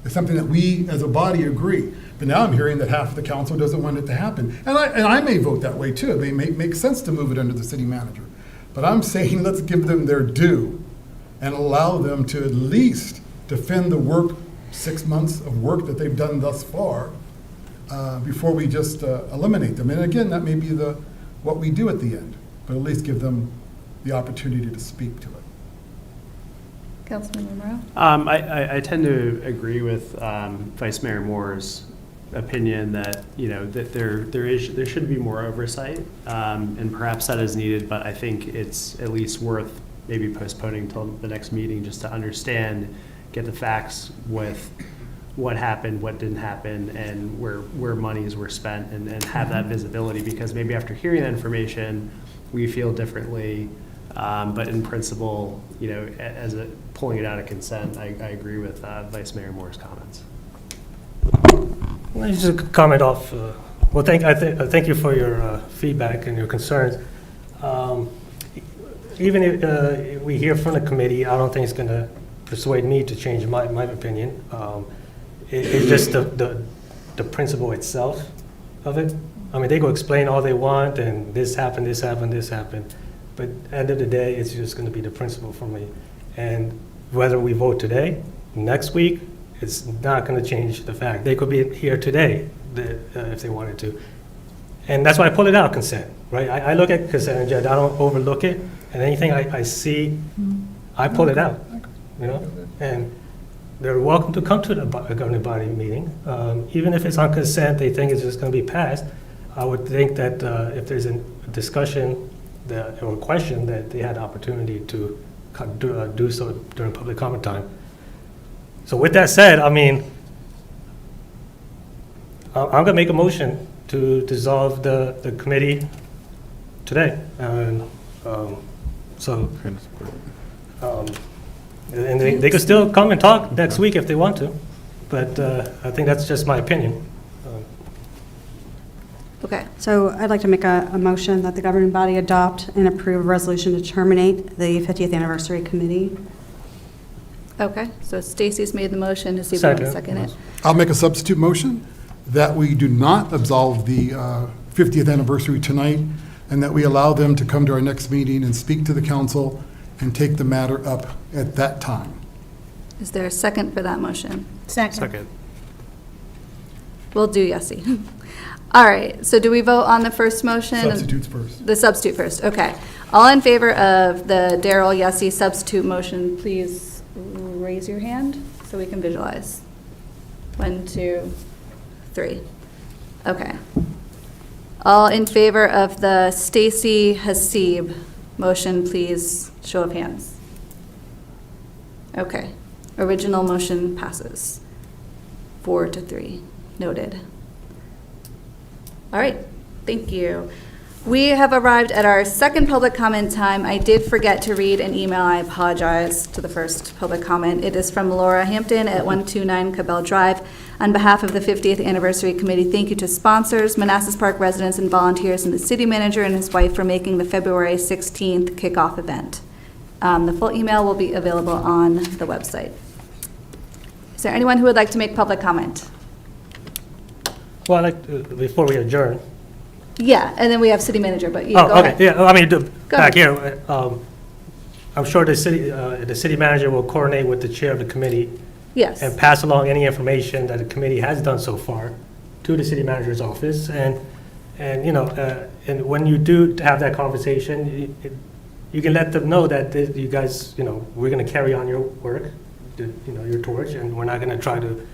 B: It's something that we, as a body, agree. But now I'm hearing that half of the council doesn't want it to happen. And I may vote that way too. It may make sense to move it under the city manager. But I'm saying let's give them their due and allow them to at least defend the work, 6 months of work that they've done thus far, before we just eliminate them. And again, that may be what we do at the end, but at least give them the opportunity to speak to it.
A: Councilmember Morrow?
F: I tend to agree with Vice Mayor Moore's opinion that, that there should be more oversight, and perhaps that is needed, but I think it's at least worth maybe postponing till the next meeting just to understand, get the facts with what happened, what didn't happen, and where monies were spent, and have that visibility, because maybe after hearing that information, we feel differently. But in principle, as pulling it out of consent, I agree with Vice Mayor Moore's comments.
J: Well, just a comment off. Well, thank you for your feedback and your concerns. Even if we hear from the committee, I don't think it's going to persuade me to change my opinion. It's just the principle itself of it. I mean, they go explain all they want, and this happened, this happened, this happened. But at the end of the day, it's just going to be the principle for me. And whether we vote today, next week, it's not going to change the fact. They could be here today if they wanted to. And that's why I pull it out, consent, right? I look at consent agenda, I don't overlook it. And anything I see, I pull it out, And they're welcome to come to the governing body meeting. Even if it's on consent, they think it's just going to be passed. I would think that if there's a discussion or question, that they had opportunity to do so during public comment time. So with that said, I mean, I'm going to make a motion to dissolve the committee today. And and they could still come and talk next week if they want to, but I think that's just my opinion.
A: Okay.
H: So I'd like to make a motion that the governing body adopt and approve a resolution to terminate the 50th Anniversary Committee.
A: Okay, so Stacy's made the motion to see if we want to second it.
B: I'll make a substitute motion that we do not absolve the 50th anniversary tonight, and that we allow them to come to our next meeting and speak to the council and take the matter up at that time.
A: Is there a second for that motion?
F: Second.
A: We'll do Yessie. All right, so do we vote on the first motion?
B: Substitutes first.
A: The substitute first, okay. All in favor of the Daryl Yessie substitute motion, please raise your hand so we can visualize. 1, 2, 3. Okay. All in favor of the Stacy Hasib motion, please show of hands. Okay. Original motion passes. 4-3. Noted. All right, thank you. We have arrived at our second public comment time. I did forget to read an email. I apologize to the first public comment. It is from Laura Hampton at 129 Cabell Drive. On behalf of the 50th Anniversary Committee, thank you to sponsors, Manassas Park residents and volunteers, and the city manager and his wife for making the February 16th kickoff event. The full email will be available on the website. Is there anyone who would like to make public comment?
J: Well, I'd like to, before we adjourn.
A: Yeah, and then we have city manager, but you
J: Oh,
A: go
J: okay,
A: ahead.
J: yeah, I mean, back
A: ahead.
J: here, I'm sure the city manager will coordinate with the chair of the committee
A: Yes.
J: and pass along any information that the committee has done so far to the city manager's office. And and when you do have that conversation, you can let them know that you guys, we're going to carry on your work, your torch, and we're not going to try to,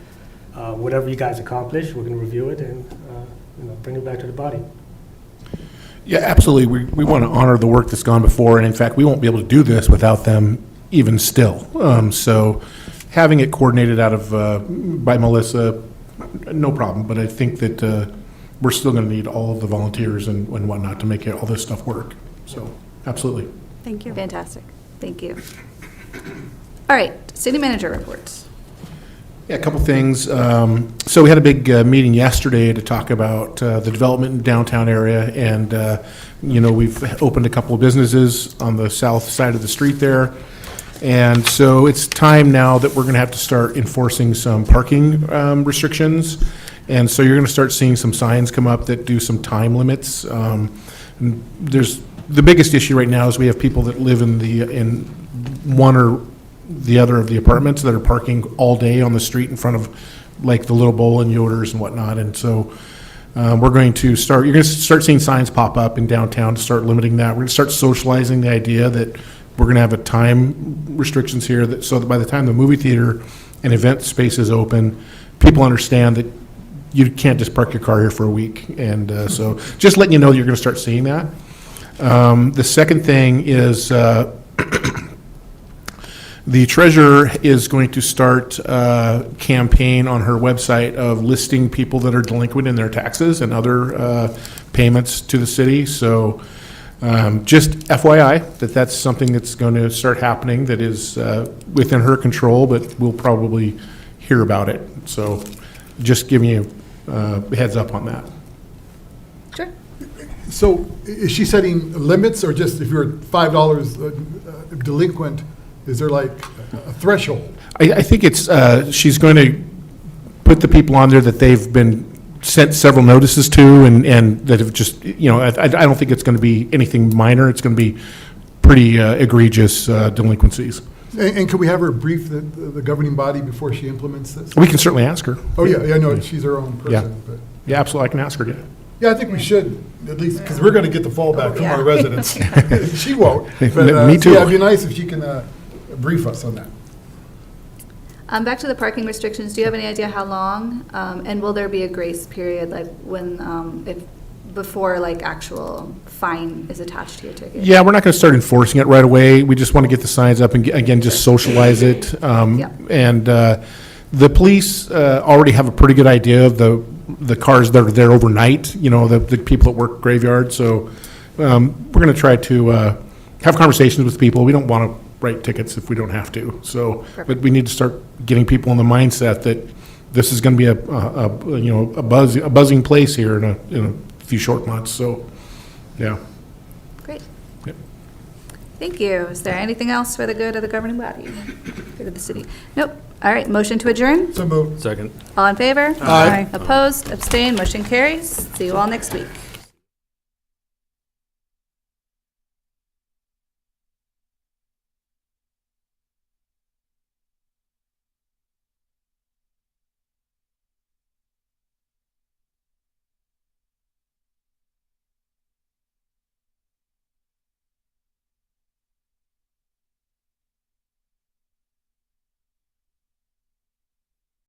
J: whatever you guys accomplish, we're going to review it and, bring it back to the body.
I: Yeah, absolutely. We want to honor the work that's gone before, and in fact, we won't be able to do this without them even still. So having it coordinated out of, by Melissa, no problem, but I think that we're still going to need all of the volunteers and whatnot to make all this stuff work. So, absolutely.
H: Thank you.
A: Fantastic. Thank you. All right, city manager reports.
I: Yeah, a couple things. So we had a big meeting yesterday to talk about the development in downtown area, and we've opened a couple of businesses on the south side of the street there, And so it's time now that we're going to have to start enforcing some parking restrictions. And so you're going to start seeing some signs come up that do some time limits. And the biggest issue right now is we have people that live in one or the other of the apartments that are parking all day on the street in front of like the Little Bowl and Yoder's and whatnot. And so you're going to start seeing signs pop up in downtown to start limiting that. We're going to start socializing the idea that we're going to have a time restrictions here so that by the time the movie theater and event space is open, people understand that you can't just park your car here for a week. And so just letting you know that you're going to start seeing that. The second thing is the treasurer is going to start a campaign on her website of listing people that are delinquent in their taxes and other payments to the city. So just FYI, that's something that's going to start happening that is within her control, but we'll probably hear about it. So just giving you a heads up on that.
A: Sure.
B: So is she setting limits, or just if you're $5 delinquent, is there like a threshold?
I: I think it's, she's going to put the people on there that they've been sent several notices to and that have just, I don't think it's going to be anything minor. It's going to be pretty egregious delinquencies.
B: And can we have her brief the governing body before she implements this?
I: We can certainly ask her.
B: Oh, yeah, no, she's her own
I: Yeah.
B: person. But
I: Yeah, absolutely. I can ask her, yeah.
B: yeah, I think we should, at least, because we're going to get the fallback from
A: Yeah.
B: our residents. She won't. But,
I: Me too.
B: Yeah, it'd be nice if she can brief us on that.
A: Back to the parking restrictions, do you have any idea how long? And will there be a grace period, like when, before like actual fine is attached to your ticket?
I: Yeah, we're not going to start enforcing it right away. We just want to get the signs up and, again, just socialize it.
A: Yeah.
I: And the police already have a pretty good idea of the cars that are there overnight, the people that work graveyard. So we're going to try to have conversations with people. We don't want to write tickets if we don't have to. So, but we need to start getting people in the mindset that this is going to be a buzzing place here in a few short months. So, yeah.
A: Great.
I: Yep.
A: Thank you. Is there anything else for the good of the governing body? Good of the city? Nope. All right, motion to adjourn?
B: So moved.
E: Second.
A: All in favor?
B: Aye.
A: Opposed? Abstained? Motion carries. See you all next week.